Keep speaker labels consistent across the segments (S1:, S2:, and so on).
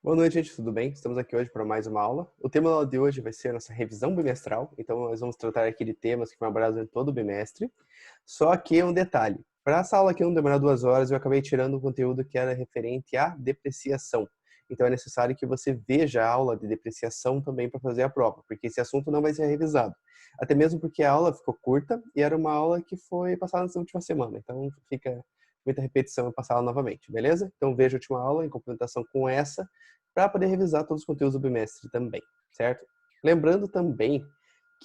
S1: Boa noite, gente, tudo bem? Estamos aqui hoje para mais uma aula. O tema da aula de hoje vai ser a nossa revisão bimestral, então nós vamos tratar aqui de temas que foram abordados em todo o bimestre. Só que um detalhe, para essa aula aqui não demorar 2 horas, eu acabei tirando um conteúdo que era referente à depreciação. Então é necessário que você veja a aula de depreciação também para fazer a prova, porque esse assunto não vai ser revisado. Até mesmo porque a aula ficou curta e era uma aula que foi passada nessa última semana, então fica muita repetição eu passar ela novamente, beleza? Então veja a última aula em complementação com essa, para poder revisar todos os conteúdos do bimestre também, certo? Lembrando também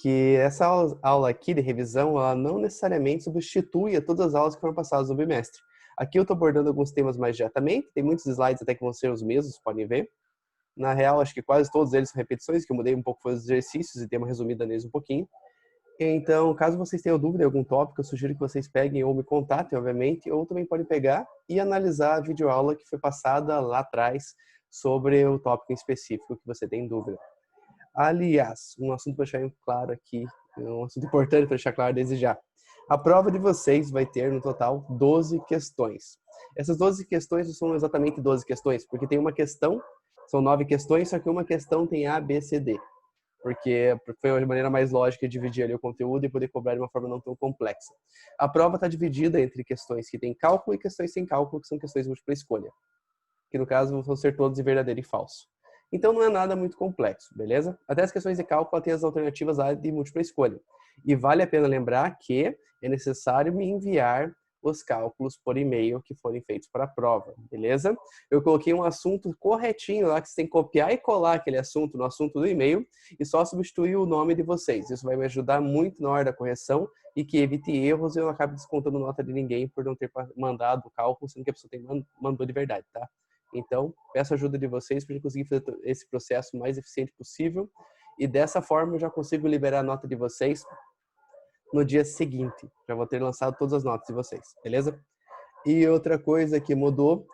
S1: que essa aula aqui de revisão, ela não necessariamente substitui todas as aulas que foram passadas no bimestre. Aqui eu estou abordando alguns temas mais diretamente, tem muitos slides até que vão ser os mesmos, podem ver. Na real, acho que quase todos eles são repetições, que eu mudei um pouco foi os exercícios e dei uma resumida neles um pouquinho. Então, caso vocês tenham dúvida em algum tópico, eu sugiro que vocês peguem ou me contatem, obviamente, ou também podem pegar e analisar a videoaula que foi passada lá atrás sobre o tópico em específico que você tem dúvida. Aliás, um assunto para deixar claro aqui, um assunto importante para deixar claro desde já. A prova de vocês vai ter, no total, 12 questões. Essas 12 questões não são exatamente 12 questões, porque tem uma questão, são 9 questões, só que uma questão tem A, B, C, D. Porque foi a maneira mais lógica de dividir ali o conteúdo e poder cobrar de uma forma não tão complexa. A prova está dividida entre questões que têm cálculo e questões sem cálculo, que são questões de múltipla escolha, que no caso vão ser todos em verdadeiro e falso. Então não é nada muito complexo, beleza? Até as questões de cálculo têm as alternativas lá de múltipla escolha. E vale a pena lembrar que é necessário me enviar os cálculos por e-mail que forem feitos para a prova, beleza? Eu coloquei um assunto corretinho lá, que você tem que copiar e colar aquele assunto no assunto do e-mail e só substituir o nome de vocês. Isso vai me ajudar muito na hora da correção e que evite erros e eu não acabe descontando nota de ninguém por não ter mandado o cálculo, sendo que a pessoa mandou de verdade, tá? Então, peço a ajuda de vocês para conseguir fazer esse processo o mais eficiente possível e dessa forma eu já consigo liberar a nota de vocês no dia seguinte. Já vou ter lançado todas as notas de vocês, beleza? E outra coisa que mudou,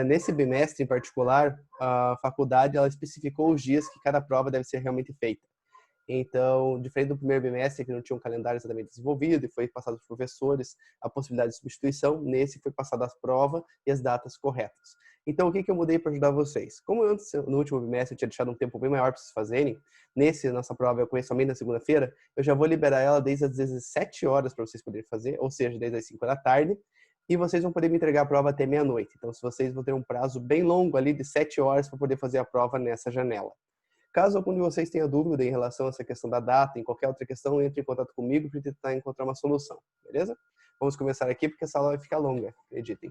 S1: nesse bimestre em particular, a faculdade ela especificou os dias que cada prova deve ser realmente feita. Então, diferente do primeiro bimestre, que não tinha um calendário exatamente desenvolvido e foi passado aos professores a possibilidade de substituição, nesse foi passada as provas e as datas corretas. Então, o que eu mudei para ajudar vocês? Como antes, no último bimestre, eu tinha deixado um tempo bem maior para vocês fazerem, nossa prova eu conheço somente na segunda-feira, eu já vou liberar ela desde as 17 horas para vocês poderem fazer, ou seja, desde as 5 da tarde, e vocês vão poder me entregar a prova até meia-noite. Então, se vocês vão ter um prazo bem longo ali de 7 horas para poder fazer a prova nessa janela. Caso algum de vocês tenha dúvida em relação a essa questão da data, em qualquer outra questão, entre em contato comigo para tentar encontrar uma solução, beleza? Vamos começar aqui porque essa aula vai ficar longa, acreditem.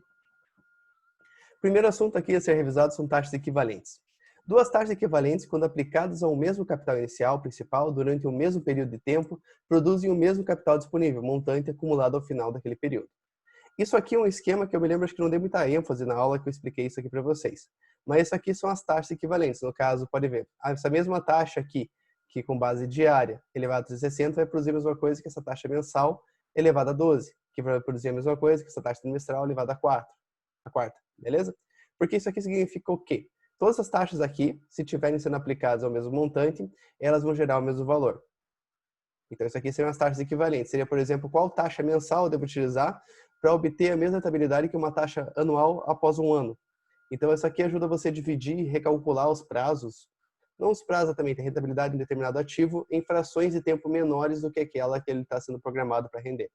S1: O primeiro assunto aqui a ser revisado são taxas equivalentes. Duas taxas equivalentes, quando aplicadas ao mesmo capital inicial principal durante o mesmo período de tempo, produzem o mesmo capital disponível, montante acumulado ao final daquele período. Isso aqui é um esquema que eu me lembro, acho que não dei muita ênfase na aula que eu expliquei isso aqui para vocês. Mas isso aqui são as taxas equivalentes. No caso, pode ver, essa mesma taxa aqui, que com base diária elevada a 360, vai produzir a mesma coisa que essa taxa mensal elevada a 12, que vai produzir a mesma coisa que essa taxa trimestral elevada a 4, a quarta, beleza? Porque isso aqui significa o quê? Todas as taxas aqui, se estiverem sendo aplicadas ao mesmo montante, elas vão gerar o mesmo valor. Então, isso aqui seriam as taxas equivalentes. Seria, por exemplo, qual taxa mensal eu devo utilizar para obter a mesma rentabilidade que uma taxa anual após um ano. Então, isso aqui ajuda você a dividir e recalcular os prazos, não os prazos exatamente, a rentabilidade de um determinado ativo, em frações de tempo menores do que aquela que ele está sendo programado para render.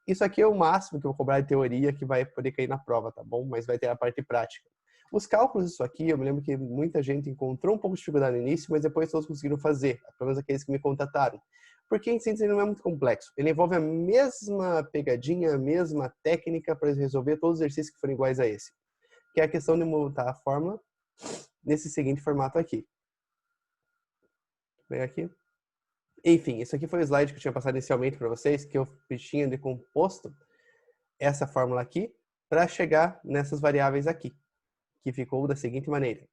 S1: Isso aqui é o máximo que eu vou cobrar de teoria que vai poder cair na prova, tá bom? Mas vai ter a parte prática. Os cálculos disso aqui, eu me lembro que muita gente encontrou um pouco de dificuldade no início, mas depois todos conseguiram fazer, pelo menos aqueles que me contataram. Porque em síntese ele não é muito complexo. Ele envolve a mesma pegadinha, a mesma técnica para resolver todos os exercícios que forem iguais a esse. Que é a questão de montar a fórmula nesse seguinte formato aqui. Vou pegar aqui. Enfim, isso aqui foi o slide que eu tinha passado inicialmente para vocês, que eu tinha decomposto essa fórmula aqui para chegar nessas variáveis aqui, que ficou da seguinte maneira.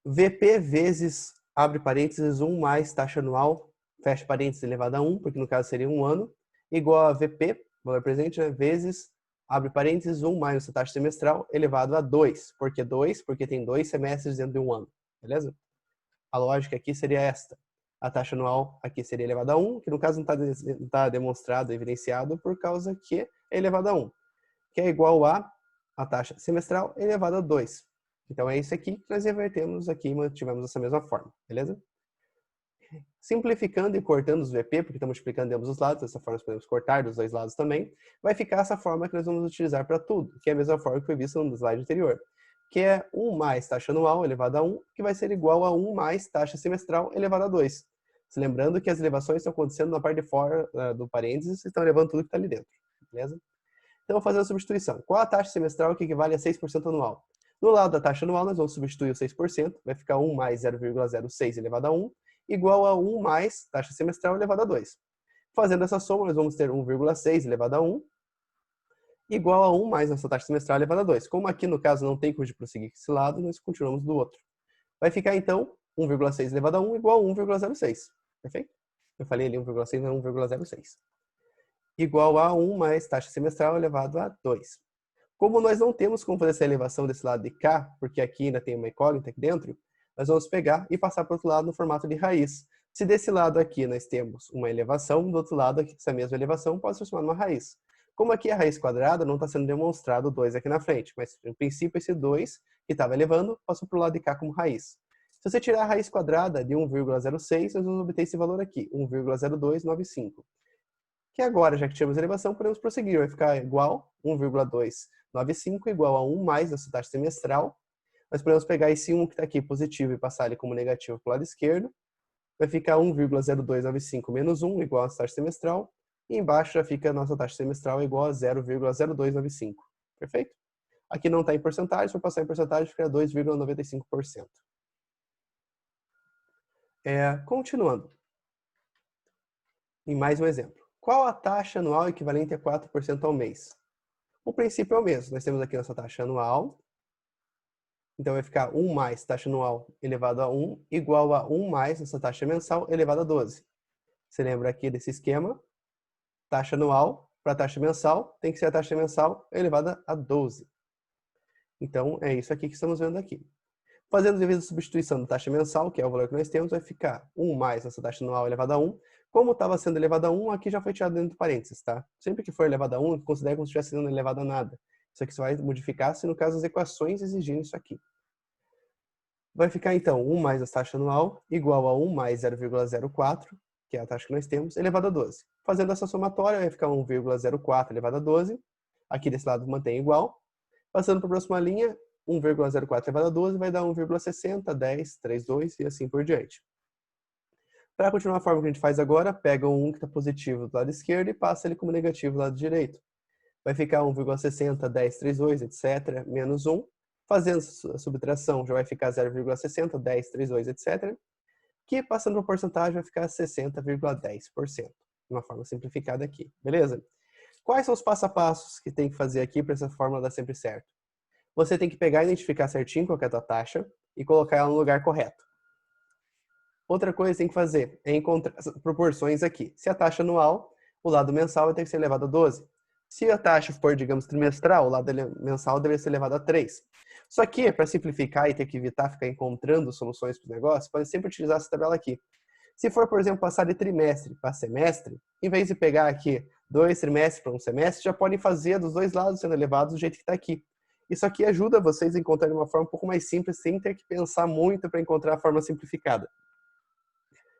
S1: VP vezes, abre parênteses, 1 mais taxa anual, fecha parênteses, elevado a 1, porque no caso seria um ano, igual a VP, valor presente, né, vezes, abre parênteses, 1 mais a taxa semestral, elevado a 2. Por que 2? Porque tem 2 semestres dentro de um ano, beleza? A lógica aqui seria esta. A taxa anual aqui seria elevada a 1, que no caso não está demonstrado, evidenciado, por causa que é elevado a 1, que é igual a taxa semestral elevada a 2, Então, é isso aqui que nós revertemos aqui e mantivemos essa mesma forma, beleza? Simplificando e cortando os VP, porque estamos multiplicando de ambos os lados, dessa forma nós podemos cortar dos dois lados também, vai ficar essa forma que nós vamos utilizar para tudo, que é a mesma forma que foi vista no slide anterior, que é 1 mais taxa anual elevado a 1, que vai ser igual a 1 mais taxa semestral elevado a 2. Se lembrando que as elevações estão acontecendo na parte de fora do parênteses e estão elevando tudo que está ali dentro, beleza? Então, vou fazer a substituição. Qual a taxa semestral que equivale a 6% anual? No lado da taxa anual, nós vamos substituir o 6%, vai ficar 1 mais 0,06 elevado a 1, igual a 1 mais taxa semestral elevado a 2. Fazendo essa soma, nós vamos ter 1,6 elevado a 1, igual a 1 mais nossa taxa semestral elevada a 2. Como aqui, no caso, não tem como de prosseguir com esse lado, nós continuamos do outro. Vai ficar, então, 1,6 elevado a 1 igual a 1,06. Perfeito? Eu falei ali 1,6, mas 1,06. Igual a 1 mais taxa semestral elevado a 2. Como nós não temos como fazer essa elevação desse lado de cá, porque aqui ainda tem uma incógnita aqui dentro, nós vamos pegar e passar para o outro lado no formato de raiz. Se desse lado aqui nós temos uma elevação, do outro lado aqui, essa mesma elevação pode se transformar numa raiz. Como aqui a raiz quadrada, não está sendo demonstrado 2 aqui na frente, mas em princípio esse 2 que estava elevando passou para o lado de cá como raiz. Se você tirar a raiz quadrada de 1,06, nós vamos obter esse valor aqui, 1,0295. Que agora, já que tivemos a elevação, podemos prosseguir. Vai ficar igual 1,295 igual a 1 mais nossa taxa semestral. Nós podemos pegar esse 1 que está aqui positivo e passar ele como negativo para o lado esquerdo. Vai ficar 1,0295 menos 1 igual a nossa taxa semestral. E embaixo já fica a nossa taxa semestral igual a 0,0295. Perfeito? Aqui não está em porcentagem, se for passar em porcentagem, fica 2,95%. Continuando. Em mais um exemplo. Qual a taxa anual equivalente a 4% ao mês? O princípio é o mesmo. Nós temos aqui nossa taxa anual. Então, vai ficar 1 mais taxa anual elevado a 1 igual a 1 mais nossa taxa mensal elevado a 12. Você lembra aqui desse esquema? Taxa anual para taxa mensal tem que ser a taxa mensal elevada a 12. Então, é isso aqui que estamos vendo aqui. Fazendo devido à substituição da taxa mensal, que é o valor que nós temos, vai ficar 1 mais nossa taxa anual elevada a 1. Como estava sendo elevado a 1, aqui já foi tirado dentro do parênteses, tá? Sempre que for elevado a 1, considere como se estivesse sendo elevado a nada. Isso aqui só vai modificar se, no caso, as equações exigirem isso aqui. Vai ficar, então, 1 mais a taxa anual igual a 1 mais 0,04, que é a taxa que nós temos, elevado a 12. Fazendo essa somatória, vai ficar 1,04 elevado a 12. Aqui desse lado mantém igual. Passando para a próxima linha, 1,04 elevado a 12 vai dar 1,60, 10, 3, 2 e assim por diante. Para continuar a forma que a gente faz agora, pega o 1 que está positivo do lado esquerdo e passa ele como negativo do lado direito. Vai ficar 1,60, 10, 3, 2, etc., menos 1. Fazendo a subtração, já vai ficar 0,60, 10, 3, 2, etc. Que passando para a porcentagem vai ficar 60,10%. De uma forma simplificada aqui, beleza? Quais são os passo a passos que tem que fazer aqui para essa fórmula dar sempre certo? Você tem que pegar e identificar certinho qual é a tua taxa e colocar ela no lugar correto. Outra coisa que tem que fazer é encontrar as proporções aqui. Se a taxa anual, o lado mensal vai ter que ser elevado a 12. Se a taxa for, digamos, trimestral, o lado mensal deveria ser elevado a 3. Só que, para simplificar e ter que evitar ficar encontrando soluções para o negócio, pode sempre utilizar essa tabela aqui. Se for, por exemplo, passar de trimestre para semestre, em vez de pegar aqui 2 trimestres para um semestre, já podem fazer dos dois lados sendo elevados do jeito que está aqui. Isso aqui ajuda vocês a encontrarem uma forma um pouco mais simples, sem ter que pensar muito para encontrar a forma simplificada.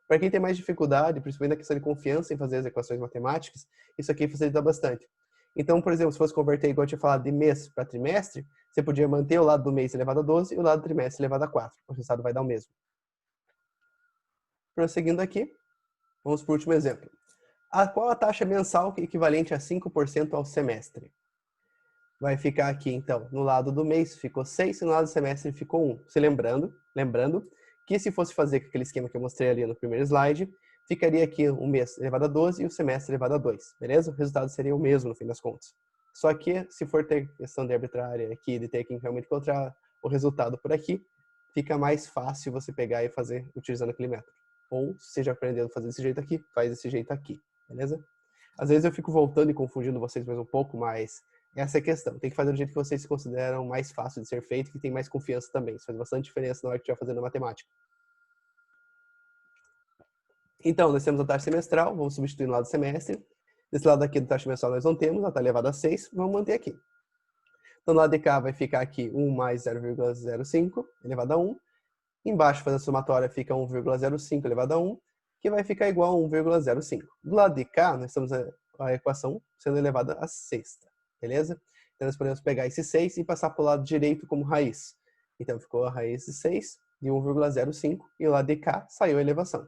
S1: Para quem tem mais dificuldade, principalmente na questão de confiança em fazer as equações matemáticas, isso aqui facilita bastante. Então, por exemplo, se fosse converter, igual eu tinha falado, de mês para trimestre, você podia manter o lado do mês elevado a 12 e o lado do trimestre elevado a 4. O resultado vai dar o mesmo. Prosseguindo aqui, vamos para o último exemplo. Qual a taxa mensal equivalente a 5% ao semestre? Vai ficar aqui, então, no lado do mês ficou 6 e no lado do semestre ficou 1. Se lembrando que se fosse fazer aquele esquema que eu mostrei ali no primeiro slide, ficaria aqui o mês elevado a 12 e o semestre elevado a 2, beleza? O resultado seria o mesmo no fim das contas. Só que, se for ter questão de arbitrária aqui, de ter que realmente encontrar o resultado por aqui, fica mais fácil você pegar e fazer utilizando aquele método. Ou, se você já aprendeu a fazer desse jeito aqui, faz desse jeito aqui, beleza? Às vezes eu fico voltando e confundindo vocês mais um pouco, mas essa é a questão. Tem que fazer do jeito que vocês consideram mais fácil de ser feito e que tem mais confiança também. Isso faz bastante diferença na hora que estiver fazendo a matemática. Então, nós temos a taxa semestral, vamos substituir no lado do semestre. Desse lado aqui do taxa mensal nós não temos, ela está elevada a 6, vamos manter aqui. Então, do lado de cá vai ficar aqui 1 mais 0,05 elevado a 1. Embaixo, fazendo a somatória, fica 1,05 elevado a 1, que vai ficar igual a 1,05. Do lado de cá, nós temos a equação sendo elevada à sexta, beleza? Então, nós podemos pegar esse 6 e passar para o lado direito como raiz. Então, ficou a raiz de 6 de 1,05 e o lado de cá saiu a elevação.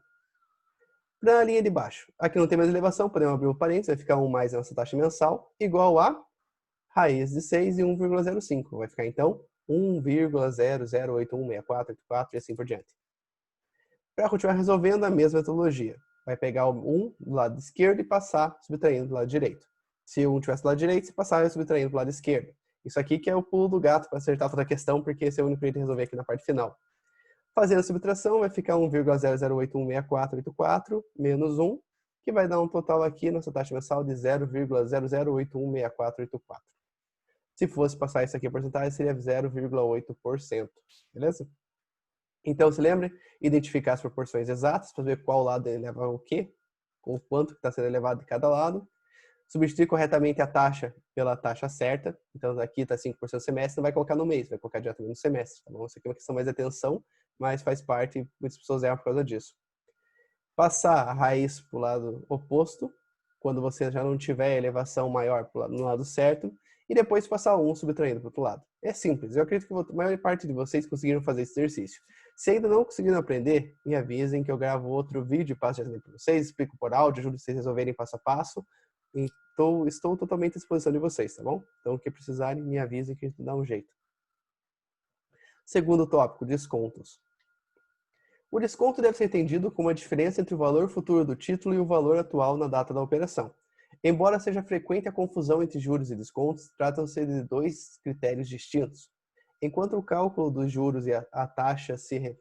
S1: Para a linha de baixo, aqui não tem mais elevação, podemos abrir o parênteses, vai ficar 1 mais a nossa taxa mensal, igual a raiz de 6 de 1,05. Vai ficar, então, 1,00816484 e assim por diante. Para continuar resolvendo a mesma metodologia, vai pegar o 1 do lado esquerdo e passar subtraindo do lado direito. Se o 1 tivesse do lado direito, se passar, subtraindo do lado esquerdo. Isso aqui que é o pulo do gato para acertar toda a questão, porque esse é o único jeito de resolver aqui na parte final. Fazendo a subtração, vai ficar 1,00816484 menos 1, que vai dar um total aqui, nossa taxa mensal, de 0,00816484. Se fosse passar isso aqui a porcentagem, seria 0,8%, beleza? Então, se lembre, identificar as proporções exatas para ver qual lado eleva o quê, ou quanto está sendo elevado de cada lado. Substituir corretamente a taxa pela taxa certa. Então, aqui está 5% do semestre, não vai colocar no mês, vai colocar diretamente no semestre, tá bom? Isso aqui é uma questão mais de atenção, mas faz parte e muitas pessoas erram por causa disso. Passar a raiz para o lado oposto, quando você já não tiver elevação maior no lado certo, e depois passar o 1 subtraindo para o outro lado. É simples, eu acredito que a maior parte de vocês conseguiram fazer esse exercício. Se ainda não conseguiram aprender, me avisem que eu gravo outro vídeo e passo diretamente para vocês, explico por áudio, ajudo vocês a resolverem passo a passo. Então, estou totalmente à disposição de vocês, tá bom? Então, o que precisarem, me avisem que a gente dá um jeito. Segundo tópico, descontos. O desconto deve ser entendido como a diferença entre o valor futuro do título e o valor atual na data da operação. Embora seja frequente a confusão entre juros e descontos, tratam-se de dois critérios distintos. Enquanto o cálculo dos juros e a taxa se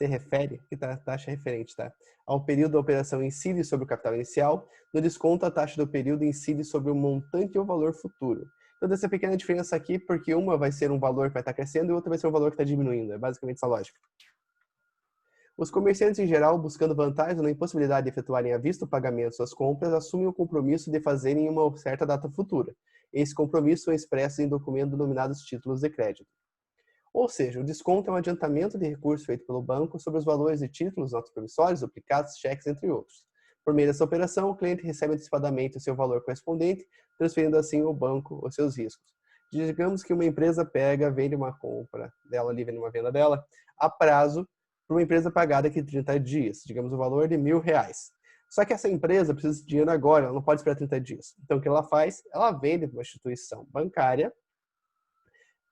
S1: refere, que tá a taxa referente, tá? Ao período da operação incide sobre o capital inicial, no desconto a taxa do período incide sobre o montante ou valor futuro. Então, essa pequena diferença aqui, porque uma vai ser um valor que vai estar crescendo e outra vai ser um valor que está diminuindo. É basicamente essa lógica. Os comerciantes, em geral, buscando vantagem na impossibilidade de efetuarem à vista o pagamento de suas compras, assumem o compromisso de fazerem em uma certa data futura. Esse compromisso é expresso em documento denominados títulos de crédito. Ou seja, o desconto é um adiantamento de recurso feito pelo banco sobre os valores de títulos, notas promissórias, duplicados, cheques, entre outros. Por meio dessa operação, o cliente recebe antecipadamente o seu valor correspondente, transferindo assim ao banco os seus riscos. Digamos que uma empresa vende uma compra dela ali, vende uma venda dela, a prazo, para uma empresa pagar daqui a 30 dias, digamos o valor de R$1.000. Só que essa empresa precisa de dinheiro agora, ela não pode esperar 30 dias. Então o que ela faz? Ela vende para uma instituição bancária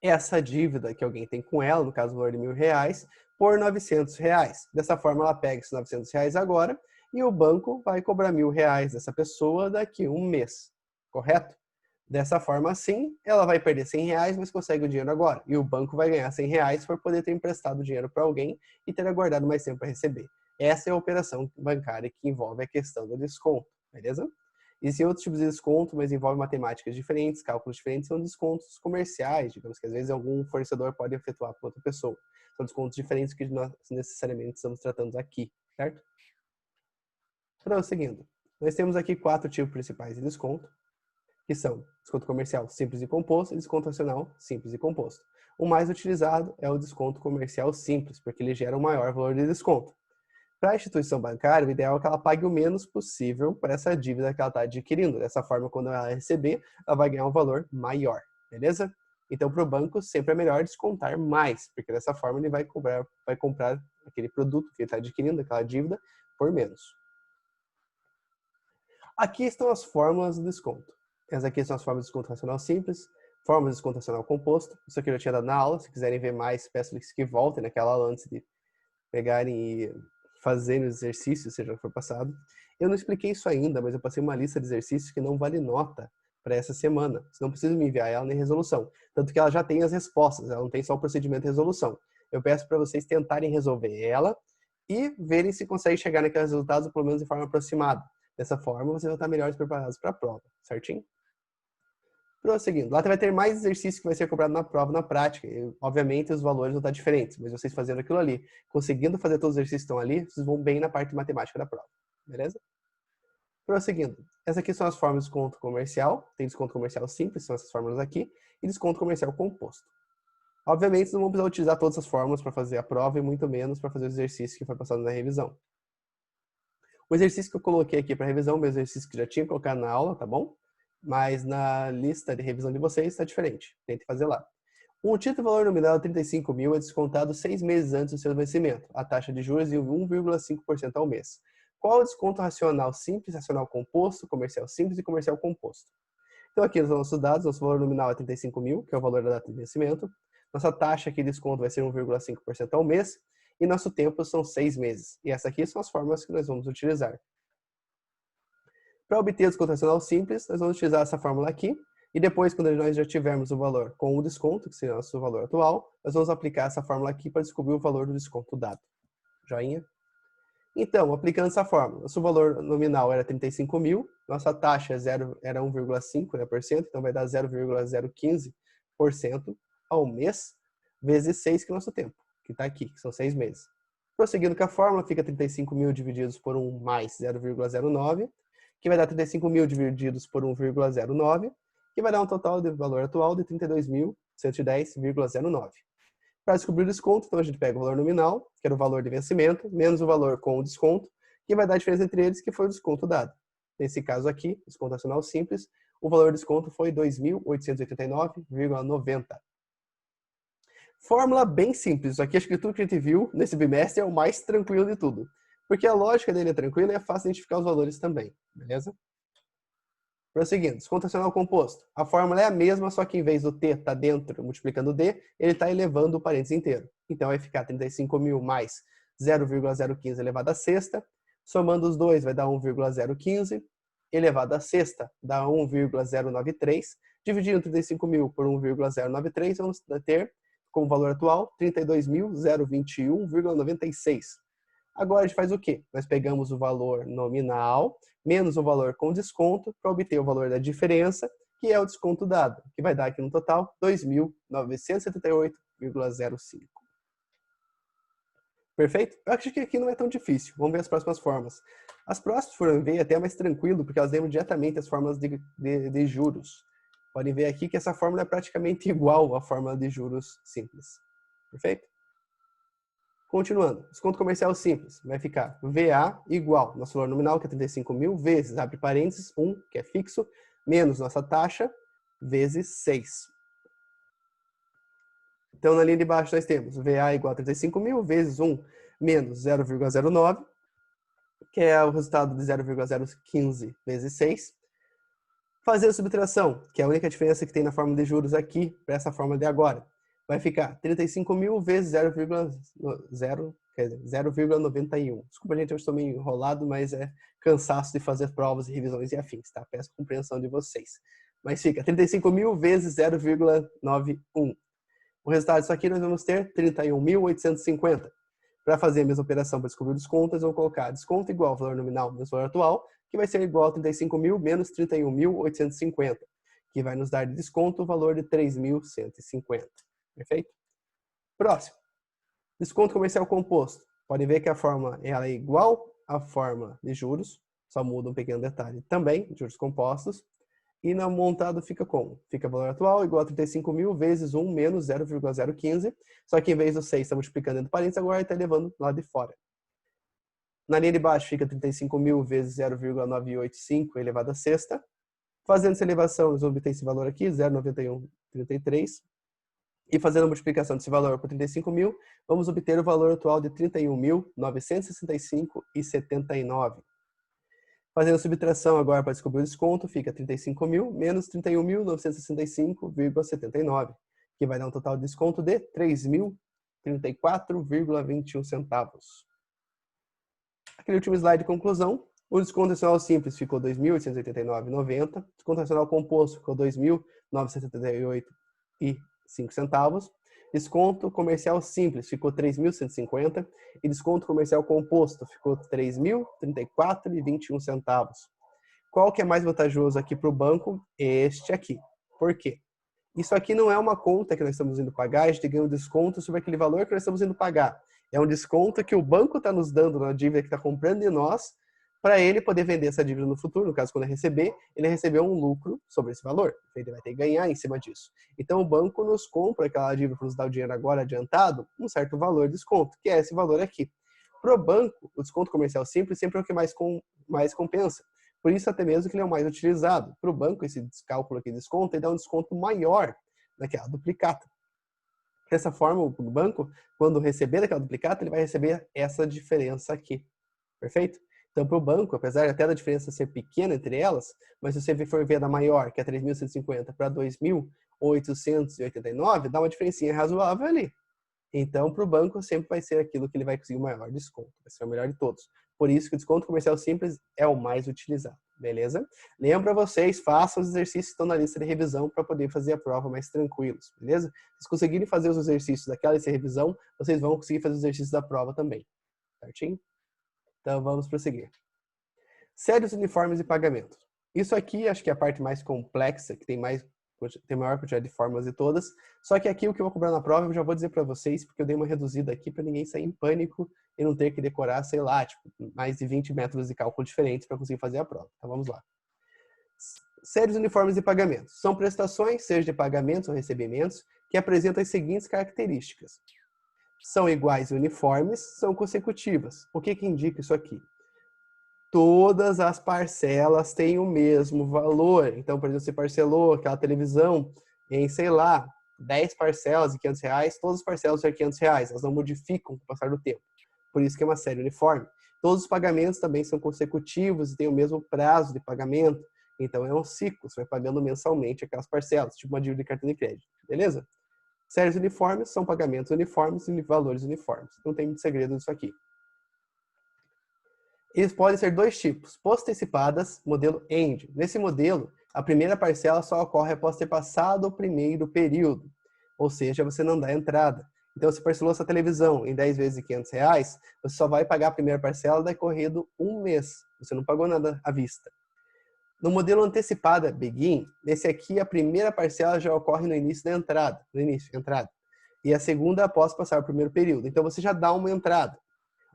S1: essa dívida que alguém tem com ela, no caso o valor de R$1.000, por R$900. Dessa forma ela pega esses R$900 agora e o banco vai cobrar R$1.000 dessa pessoa daqui a um mês, correto? Dessa forma, assim, ela vai perder R$100, mas consegue o dinheiro agora. E o banco vai ganhar R$100 por poder ter emprestado dinheiro para alguém e ter aguardado mais tempo para receber. Essa é a operação bancária que envolve a questão do desconto, beleza? Existem outros tipos de desconto, mas envolvem matemáticas diferentes, cálculos diferentes, são descontos comerciais, digamos que às vezes algum fornecedor pode efetuar para outra pessoa. São descontos diferentes que nós necessariamente estamos tratando aqui, certo? Prosseguindo, nós temos aqui 4 tipos principais de desconto, que são desconto comercial simples e composto e desconto nacional simples e composto. O mais utilizado é o desconto comercial simples, porque ele gera um maior valor de desconto. Para a instituição bancária, o ideal é que ela pague o menos possível para essa dívida que ela está adquirindo. Dessa forma, quando ela receber, ela vai ganhar um valor maior, beleza? Então, para o banco, sempre é melhor descontar mais, porque dessa forma ele vai comprar aquele produto que ele está adquirindo, aquela dívida, por menos. Aqui estão as fórmulas do desconto. Essas aqui são as fórmulas de desconto racional simples, fórmulas de desconto racional composto. Isso aqui eu já tinha dado na aula. Se quiserem ver mais, peço-lhes que voltem naquela aula antes de pegarem e fazerem os exercícios, seja o que for passado. Eu não expliquei isso ainda, mas eu passei uma lista de exercícios que não vale nota para essa semana. Você não precisa me enviar ela nem resolução. Tanto que ela já tem as respostas, ela não tem só o procedimento de resolução. Eu peço para vocês tentarem resolver ela e verem se conseguem chegar naqueles resultados, pelo menos de forma aproximada. Dessa forma, vocês vão estar melhores preparados para a prova, certinho? Prosseguindo, lá vai ter mais exercício que vai ser cobrado na prova, na prática. E, obviamente, os valores vão estar diferentes, mas vocês fazendo aquilo ali, conseguindo fazer todos os exercícios que estão ali, vocês vão bem na parte de matemática da prova, beleza? Prosseguindo, essas aqui são as formas de desconto comercial. Tem desconto comercial simples, são essas fórmulas aqui. e desconto comercial composto. Obviamente, não vamos precisar utilizar todas as fórmulas para fazer a prova e muito menos para fazer o exercício que foi passado na revisão. O exercício que eu coloquei aqui para revisão, o meu exercício que já tinha colocado na aula, tá bom? Mas na lista de revisão de vocês está diferente. Tente fazer lá. Um título de valor nominal de 35 mil é descontado 6 meses antes do seu vencimento. A taxa de juros de 1,5% ao mês. Qual o desconto racional simples, racional composto, comercial simples e comercial composto? Então aqui nos nossos dados, nosso valor nominal é 35 mil, que é o valor da data de vencimento. Nossa taxa aqui de desconto vai ser 1,5% ao mês. E nosso tempo são 6 meses. E essas aqui são as fórmulas que nós vamos utilizar. Para obter o desconto racional simples, nós vamos utilizar essa fórmula aqui. E depois, quando nós já tivermos o valor com o desconto, que seria o nosso valor atual, nós vamos aplicar essa fórmula aqui para descobrir o valor do desconto dado. Joinha? Então, aplicando essa fórmula, nosso valor nominal era 35 mil, nossa taxa era 1,5%, então vai dar 0,015% ao mês, vezes 6, que é o nosso tempo, que está aqui, que são 6 meses. Prosseguindo com a fórmula, fica 35 mil divididos por 1 mais 0,09, que vai dar 35 mil divididos por 1,09, que vai dar um total de valor atual de 32.110,09. Para descobrir o desconto, então a gente pega o valor nominal, que era o valor de vencimento, menos o valor com o desconto, que vai dar a diferença entre eles, que foi o desconto dado. Nesse caso aqui, desconto nacional simples, o valor de desconto foi 2.889,90. Fórmula bem simples. Isso aqui, acho que tudo que a gente viu nesse bimestre é o mais tranquilo de tudo. Porque a lógica dele é tranquila e é fácil identificar os valores também. Beleza? Prosseguindo, desconto nacional composto. A fórmula é a mesma, só que em vez do T estar dentro, multiplicando o D, ele está elevando o parênteses inteiro. Então vai ficar 35 mil mais 0,015 elevado à sexta. Somando os dois vai dar 1,015. Elevado à sexta dá 1,093. Dividindo 35 mil por 1,093, vamos ter como valor atual 32.021,96. Agora a gente faz o quê? Nós pegamos o valor nominal menos o valor com desconto para obter o valor da diferença, que é o desconto dado, que vai dar aqui no total 2.978,05. Perfeito? Eu acho que aqui não é tão difícil. Vamos ver as próximas formas. As próximas foram ver até mais tranquilo, porque elas lembram diretamente as fórmulas de juros. Podem ver aqui que essa fórmula é praticamente igual à fórmula de juros simples. Perfeito? Continuando, desconto comercial simples vai ficar VA igual nosso valor nominal, que é 35 mil, vezes, abre parênteses, 1, que é fixo, menos nossa taxa, vezes 6. Então, na linha de baixo, nós temos VA igual a 35 mil, vezes 1, menos 0,09, que é o resultado de 0,015 vezes 6. Fazer a subtração, que é a única diferença que tem na fórmula de juros aqui, para essa fórmula de agora. Vai ficar 35 mil vezes 0,91. Desculpa, gente, eu estou meio enrolado, mas é cansaço de fazer provas e revisões e afins, tá? Peço a compreensão de vocês. Mas fica 35 mil vezes 0,91. O resultado disso aqui nós vamos ter 31.850. Para fazer a mesma operação para descobrir o desconto, nós vamos colocar desconto igual ao valor nominal menos o valor atual, que vai ser igual a 35 mil menos 31.850, que vai nos dar de desconto o valor de 3.150. Perfeito? Próximo. Desconto comercial composto. Podem ver que a forma ela é igual à forma de juros, só muda um pequeno detalhe também, juros compostos. E no montado fica como? Fica valor atual igual a 35 mil vezes 1 menos 0,015. Só que em vez do 6 está multiplicando dentro do parênteses, agora está levando lá de fora. Na linha de baixo fica 35 mil vezes 0,985 elevado à sexta. Fazendo essa elevação, nós vamos obter esse valor aqui, 0,9133. E fazendo a multiplicação desse valor por 35 mil, vamos obter o valor atual de 31.965,79. Fazendo a subtração agora para descobrir o desconto, fica 35 mil menos 31.965,79, que vai dar um total de desconto de 3.034,21 centavos. Aquele último slide de conclusão, o desconto nacional simples ficou 2.889,90, desconto nacional composto ficou 2.978,05 centavos, desconto comercial simples ficou 3.150 e desconto comercial composto ficou 3.034,21 centavos. Qual que é mais vantajoso aqui para o banco? Este aqui. Por quê? Isso aqui não é uma conta que nós estamos indo pagar, a gente ganha um desconto sobre aquele valor que nós estamos indo pagar. É um desconto que o banco está nos dando na dívida que está comprando de nós Para ele poder vender essa dívida no futuro, no caso, quando ele receber um lucro sobre esse valor. Ele vai ter que ganhar em cima disso. Então, o banco nos compra aquela dívida para nos dar o dinheiro agora adiantado, um certo valor de desconto, que é esse valor aqui. Para o banco, o desconto comercial simples sempre é o que mais compensa. Por isso, até mesmo que ele é o mais utilizado. Para o banco, esse cálculo aqui de desconto, ele dá um desconto maior naquela duplicata. Dessa forma, o banco, quando receber aquela duplicata, ele vai receber essa diferença aqui. Perfeito? Então, para o banco, apesar até da diferença ser pequena entre elas, mas se você for ver da maior, que é 3.150, para 2.889, dá uma diferencinha razoável ali. Então, para o banco, sempre vai ser aquilo que ele vai conseguir o maior desconto. Vai ser o melhor de todos. Por isso que o desconto comercial simples é o mais utilizado. Beleza? Lembra vocês, façam os exercícios que estão na lista de revisão para poder fazer a prova mais tranquilos. Beleza? Se conseguirem fazer os exercícios daquela lista de revisão, vocês vão conseguir fazer os exercícios da prova também. Certinho? Então, vamos prosseguir. Séries, uniformes e pagamentos. Isso aqui, acho que é a parte mais complexa, que tem maior quantidade de fórmulas de todas. Só que aqui o que eu vou cobrar na prova, eu já vou dizer para vocês, porque eu dei uma reduzida aqui para ninguém sair em pânico e não ter que decorar, sei lá, tipo, mais de 20 métodos de cálculo diferentes para conseguir fazer a prova. Então, vamos lá. Séries, uniformes e pagamentos. São prestações, seja de pagamentos ou recebimentos, que apresentam as seguintes características. São iguais e uniformes, são consecutivas. O que indica isso aqui? Todas as parcelas têm o mesmo valor. Então, por exemplo, você parcelou aquela televisão em, sei lá, 10 parcelas de R$500, todas as parcelas são R$500, elas não modificam com o passar do tempo. Por isso que é uma série uniforme. Todos os pagamentos também são consecutivos e têm o mesmo prazo de pagamento. Então, é um ciclo, você vai pagando mensalmente aquelas parcelas, tipo uma dívida de cartão de crédito. Beleza? Séries uniformes são pagamentos uniformes e valores uniformes. Não tem muito segredo nisso aqui. Eles podem ser dois tipos, postecipadas, modelo END. Nesse modelo, a primeira parcela só ocorre após ter passado o primeiro período, ou seja, você não dá entrada. Então, se parcelou sua televisão em 10 vezes de R$500, você só vai pagar a primeira parcela decorrido um mês. Você não pagou nada à vista. No modelo antecipada Begin, nesse aqui a primeira parcela já ocorre no início da entrada, e a segunda após passar o primeiro período. Então, você já dá uma entrada.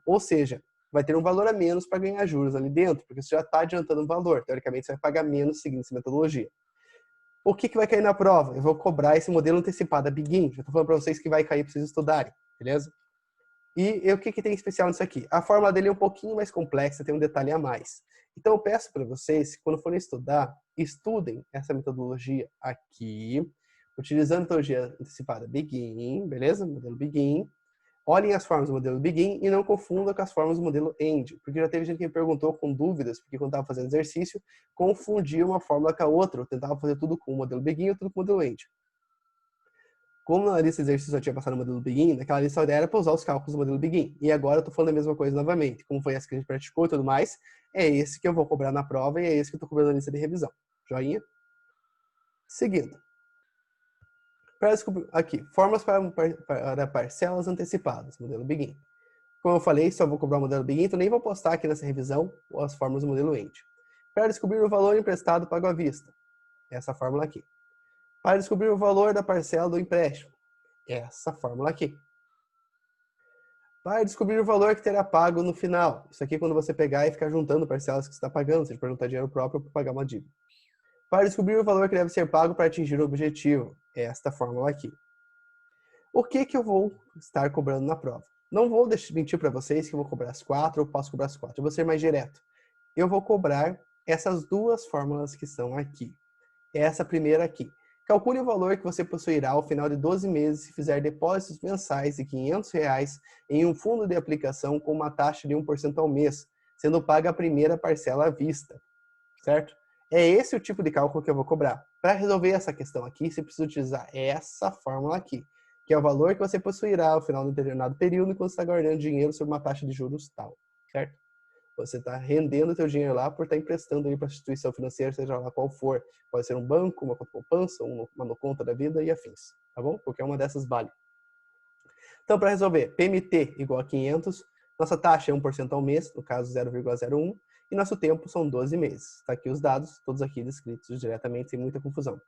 S1: Ou seja, vai ter um valor a menos para ganhar juros ali dentro, porque você já está adiantando um valor. Teoricamente, você vai pagar menos seguindo essa metodologia. O que vai cair na prova? Eu vou cobrar esse modelo antecipado, a Begin. Já estou falando para vocês que vai cair para vocês estudarem, beleza? E o que tem especial nisso aqui? A fórmula dele é um pouquinho mais complexa, tem um detalhe a mais. Então, eu peço para vocês, que quando forem estudar, estudem essa metodologia aqui, utilizando a metodologia antecipada Begin, beleza? Modelo Begin. Olhem as formas do modelo Begin e não confundam com as formas do modelo End, porque já teve gente que me perguntou com dúvidas, porque quando estava fazendo exercício, confundia uma fórmula com a outra, ou tentava fazer tudo com o modelo Begin ou tudo com o modelo End. Como na lista de exercícios eu tinha passado no modelo Begin, naquela lista era para usar os cálculos do modelo Begin. E agora eu estou falando a mesma coisa novamente. Como foi essa que a gente praticou e tudo mais, é esse que eu vou cobrar na prova e é esse que eu estou cobrando na lista de revisão. Joinha? Seguindo. Para descobrir, aqui, formas para parcelas antecipadas, modelo Begin. Como eu falei, só vou cobrar o modelo Begin, então nem vou postar aqui nessa revisão as formas do modelo End. Para descobrir o valor emprestado pago à vista, essa fórmula aqui. Para descobrir o valor da parcela do empréstimo, essa fórmula aqui. Para descobrir o valor que terá pago no final, isso aqui é quando você pegar e ficar juntando parcelas que você está pagando, seja para juntar dinheiro próprio para pagar uma dívida. Para descobrir o valor que deve ser pago para atingir o objetivo, esta fórmula aqui. O que eu vou estar cobrando na prova? Não vou mentir para vocês que eu vou cobrar as 4 ou posso cobrar as 4. Eu vou ser mais direto. Eu vou cobrar essas duas fórmulas que estão aqui. Essa primeira aqui. Calcule o valor que você possuirá ao final de 12 meses se fizer depósitos mensais de R$500 em um fundo de aplicação com uma taxa de 1% ao mês, sendo paga a primeira parcela à vista. Certo? É esse o tipo de cálculo que eu vou cobrar. Para resolver essa questão aqui, você precisa utilizar essa fórmula aqui, que é o valor que você possuirá ao final de um determinado período enquanto você está guardando dinheiro sob uma taxa de juros tal, certo? Você está rendendo o seu dinheiro lá por estar emprestando ele para a instituição financeira, seja lá qual for. Pode ser um banco, uma conta poupança, uma conta da vida e afins, tá bom? Qualquer uma dessas vale. Então, para resolver, PMT igual a 500, nossa taxa é 1% ao mês, no caso 0,01, e nosso tempo são 12 meses. Está aqui os dados, todos aqui descritos diretamente, sem muita confusão.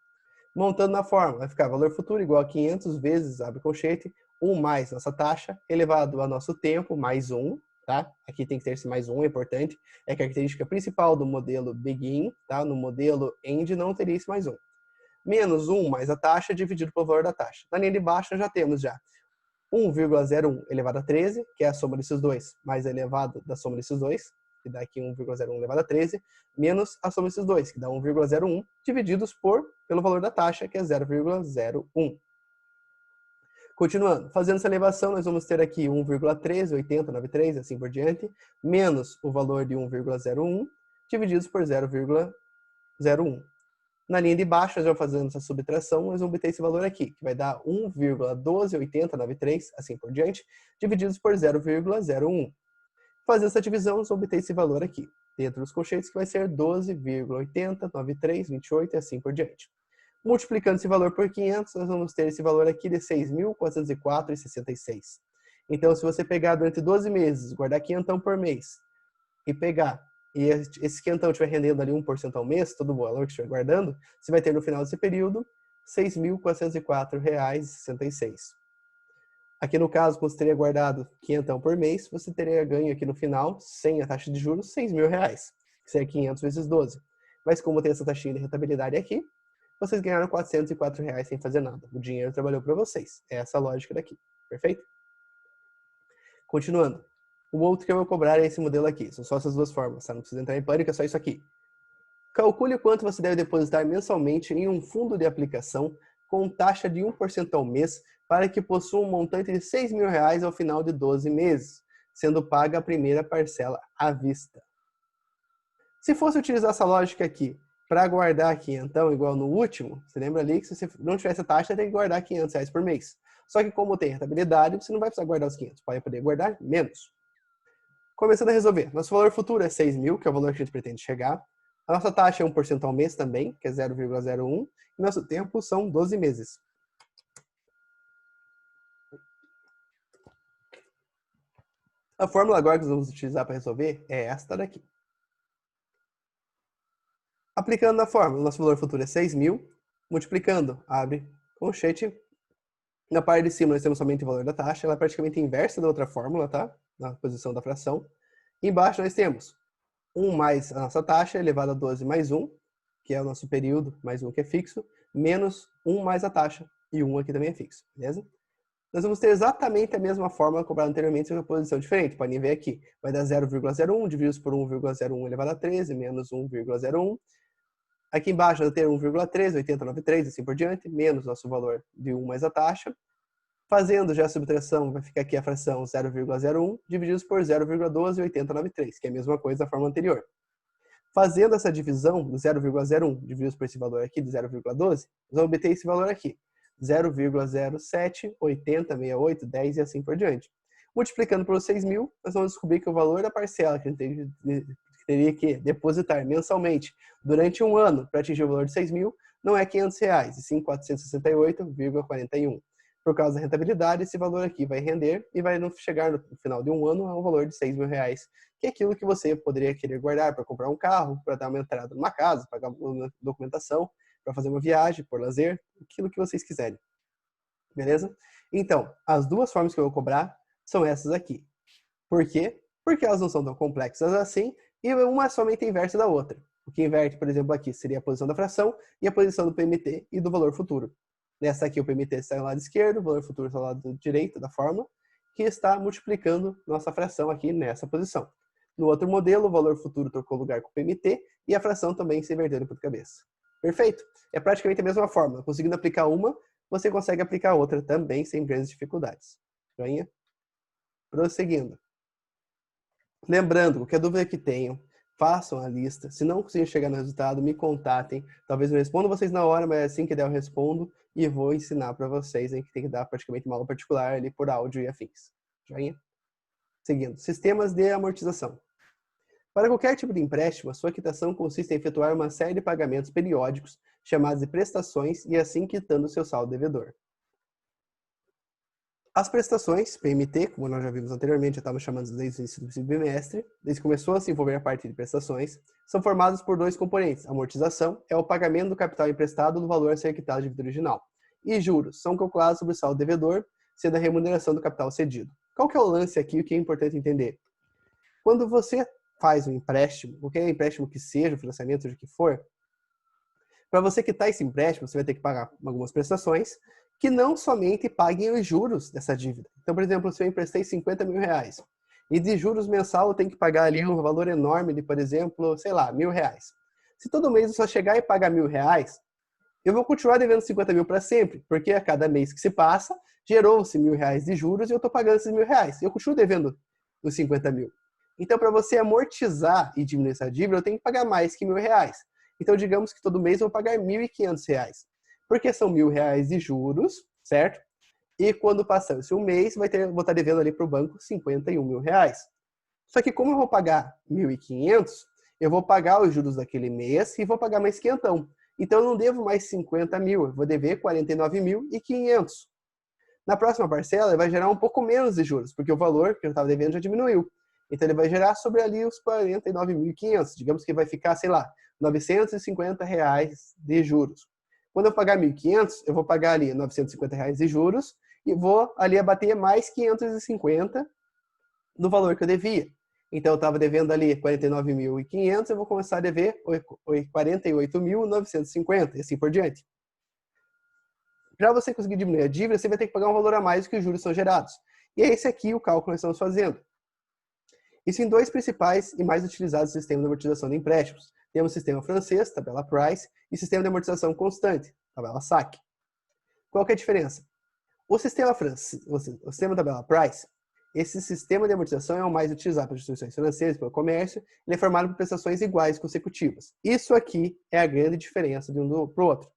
S1: Montando na fórmula, vai ficar valor futuro igual a 500 vezes, abre colchete, 1 mais nossa taxa, elevado ao nosso tempo, mais 1, tá? Aqui tem que ter esse mais um, é importante. É a característica principal do modelo Begin, tá? No modelo End não teria esse mais um. Menos 1 mais a taxa dividido pelo valor da taxa. Na linha de baixo nós já temos 1,01 elevado a 13, que é a soma desses dois, mais a elevado da soma desses dois, que dá aqui 1,01 elevado a 13, menos a soma desses dois, que dá 1,01, divididos pelo valor da taxa, que é 0,01. Continuando, fazendo essa elevação, nós vamos ter aqui 1,138093, assim por diante, menos o valor de 1,01, divididos por 0,01. Na linha de baixo, nós vamos fazendo essa subtração, nós vamos obter esse valor aqui, que vai dar 1,128093, assim por diante, divididos por 0,01. Fazendo essa divisão, nós vamos obter esse valor aqui, dentro dos colchetes, que vai ser 12,809328 e assim por diante. Multiplicando esse valor por 500, nós vamos ter esse valor aqui de 6.404,66. Então, se você pegar durante 12 meses, guardar 500 por mês, e esse quentão estiver rendendo ali 1% ao mês, todo o valor que estiver guardando, você vai ter no final desse período R$ 6.404,66. Aqui no caso, como você teria guardado quentão por mês, você teria ganho aqui no final, sem a taxa de juros, R$6.000, que seria 500 vezes 12. Mas como tem essa taxinha de rentabilidade aqui, vocês ganharam R$404 sem fazer nada. O dinheiro trabalhou para vocês. É essa a lógica daqui. Perfeito? Continuando. O outro que eu vou cobrar é esse modelo aqui. São só essas duas formas, tá? Não precisa entrar em pânico, é só isso aqui. Calcule quanto você deve depositar mensalmente em um fundo de aplicação com taxa de 1% ao mês para que possua um montante de R$6.000 ao final de 12 meses, sendo paga a primeira parcela à vista. Se fosse utilizar essa lógica aqui para guardar quinhentão igual no último, você lembra ali que se você não tivesse a taxa, tem que guardar R$500 por mês. Só que como tem rentabilidade, você não vai precisar guardar os 500, pode poder guardar menos. Começando a resolver. Nosso valor futuro é 6.000, que é o valor que a gente pretende chegar. A nossa taxa é 1% ao mês também, que é 0,01. E nosso tempo são 12 meses. A fórmula agora que nós vamos utilizar para resolver é esta daqui. Aplicando na fórmula, nosso valor futuro é 6.000. Multiplicando, abre colchete. Na parte de cima nós temos somente o valor da taxa. Ela é praticamente inversa da outra fórmula, tá? Na posição da fração. Embaixo nós temos 1 mais a nossa taxa, elevado a 12 mais 1, que é o nosso período, mais 1 que é fixo, menos 1 mais a taxa, e 1 aqui também é fixo, beleza? Nós vamos ter exatamente a mesma fórmula cobrada anteriormente, só que uma posição diferente. Podem ver aqui, vai dar 0,01, divididos por 1,01 elevado a 13, menos 1,01. Aqui embaixo vai ter 1,138093, assim por diante, menos nosso valor de 1 mais a taxa. Fazendo já a subtração, vai ficar aqui a fração 0,01 divididos por 0,128093, que é a mesma coisa da forma anterior. Fazendo essa divisão do 0,01 divididos por esse valor aqui de 0,12, nós vamos obter esse valor aqui, 0,07806810 e assim por diante. Multiplicando por 6.000, nós vamos descobrir que o valor da parcela que a gente teria que depositar mensalmente durante um ano para atingir o valor de 6.000 não é R$500, e sim 468,41. Por causa da rentabilidade, esse valor aqui vai render e vai chegar no final de um ano ao valor de R$6.000, que é aquilo que você poderia querer guardar para comprar um carro, para dar uma entrada numa casa, pagar uma documentação, para fazer uma viagem, por lazer, aquilo que vocês quiserem. Beleza? Então, as duas formas que eu vou cobrar são essas aqui. Por quê? Porque elas não são tão complexas assim e uma é somente inversa da outra. O que inverte, por exemplo, aqui seria a posição da fração e a posição do PMT e do valor futuro. Nessa aqui o PMT está no lado esquerdo, o valor futuro está no lado direito da fórmula, que está multiplicando nossa fração aqui nessa posição. No outro modelo, o valor futuro trocou lugar com o PMT e a fração também se inverteu por cabeça. Perfeito? É praticamente a mesma fórmula. Conseguindo aplicar uma, você consegue aplicar outra também sem grandes dificuldades. Joinha? Prosseguindo. Lembrando, qualquer dúvida que tenham, façam a lista. Se não conseguir chegar no resultado, me contatem. Talvez eu responda vocês na hora, mas assim que der eu respondo e vou ensinar para vocês, hein, que tem que dar praticamente uma aula particular ali por áudio e afins. Joinha? Seguindo. Sistemas de amortização. Para qualquer tipo de empréstimo, a sua quitação consiste em efetuar uma série de pagamentos periódicos, chamados de prestações, e assim quitando o seu saldo devedor. As prestações, PMT, como nós já vimos anteriormente, já estávamos chamando desde o início do bimestre, desde que começou a se envolver a parte de prestações, são formadas por dois componentes. A amortização é o pagamento do capital emprestado no valor a ser quitado de dívida original. E juros são calculados sobre o saldo devedor, sendo a remuneração do capital cedido. Qual que é o lance aqui, o que é importante entender? Quando você faz um empréstimo, qualquer empréstimo que seja, financiamento, de que for, para você quitar esse empréstimo, você vai ter que pagar algumas prestações que não somente paguem os juros dessa dívida. Então, por exemplo, se eu emprestei 50 mil reais e de juros mensal eu tenho que pagar ali um valor enorme de, por exemplo, sei lá, R$ 1.000. Se todo mês eu só chegar e pagar R$ 1.000, eu vou continuar devendo 50 mil para sempre, porque a cada mês que se passa, gerou-se R$ 1.000 de juros e eu estou pagando esses R$ 1.000. Eu continuo devendo os 50 mil. Então, para você amortizar e diminuir essa dívida, eu tenho que pagar mais que R$ 1.000. Então, digamos que todo mês eu vou pagar R$ 1.500. Porque são R$ 1.000 de juros, certo? E quando passar esse um mês, vou estar devendo ali para o banco R$ 51 mil. Só que como eu vou pagar 1.500, eu vou pagar os juros daquele mês e vou pagar mais quinhentão. Então, eu não devo mais 50 mil, eu vou dever 49.500. Na próxima parcela, ele vai gerar um pouco menos de juros, porque o valor que eu estava devendo já diminuiu. Então, ele vai gerar sobre ali os 49.500. Digamos que vai ficar, sei lá, R$ 950 de juros. Quando eu pagar 1.500, eu vou pagar ali R$ 950 de juros e vou ali abater mais 550 do valor que eu devia. Então, eu estava devendo ali 49.500, eu vou começar a dever 48.950 e assim por diante. Para você conseguir diminuir a dívida, você vai ter que pagar um valor a mais do que os juros são gerados. E é esse aqui o cálculo que nós estamos fazendo. Existem dois principais e mais utilizados sistemas de amortização de empréstimos. Temos o sistema francês, tabela Price, e o sistema de amortização constante, tabela SAC. Qual que é a diferença? O sistema tabela Price, esse sistema de amortização é o mais utilizado pelas instituições financeiras, pelo comércio, ele é formado por prestações iguais consecutivas. Isso aqui é a grande diferença de um para o outro.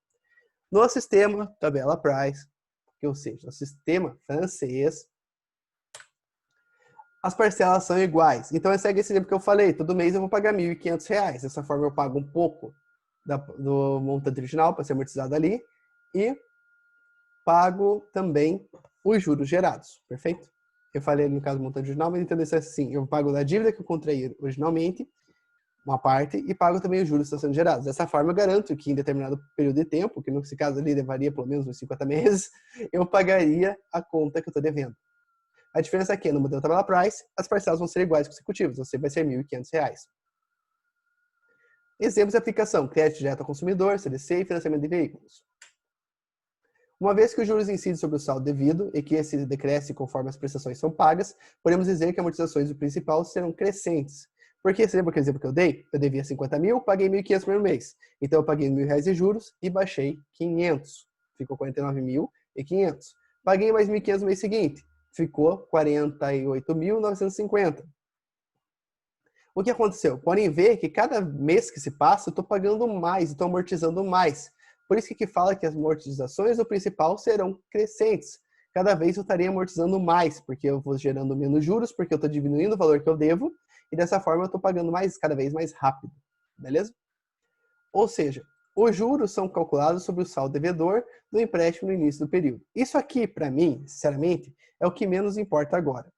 S1: No sistema tabela Price, ou seja, no sistema francês, as parcelas são iguais. Então, segue esse exemplo que eu falei. Todo mês eu vou pagar R$ 1.500. Dessa forma, eu pago um pouco do montante original para ser amortizado ali. E pago também os juros gerados. Perfeito? Eu falei no caso do montante original, mas entenda isso assim. Eu pago da dívida que eu contraí originalmente, uma parte, e pago também os juros que estão sendo gerados. Dessa forma, eu garanto que em determinado período de tempo, que nesse caso ali levaria pelo menos uns 50 meses, eu pagaria a conta que eu estou devendo. A diferença aqui é no modelo tabela Price, as parcelas vão ser iguais consecutivas, você vai ser R$ 1.500. Exemplos de aplicação: crédito direto ao consumidor, CDC e financiamento de veículos. Uma vez que os juros incidem sobre o saldo devido e que esse decresce conforme as prestações são pagas, podemos dizer que as amortizações do principal serão crescentes. Porque, você lembra aquele exemplo que eu dei? Eu devia 50 mil, paguei 1.500 no primeiro mês. Então, eu paguei R$ 1.000 de juros e baixei 500. Ficou 49.500. Paguei mais 1.500 no mês seguinte. Ficou 48.950. O que aconteceu? Podem ver que cada mês que se passa, eu estou pagando mais, estou amortizando mais. Por isso que fala que as amortizações do principal serão crescentes. Cada vez eu estaria amortizando mais, porque eu vou gerando menos juros, porque eu estou diminuindo o valor que eu devo, e dessa forma eu estou pagando mais, cada vez mais rápido. Beleza? Ou seja, os juros são calculados sobre o saldo devedor do empréstimo no início do período. Isso aqui, para mim, sinceramente, é o que menos importa agora.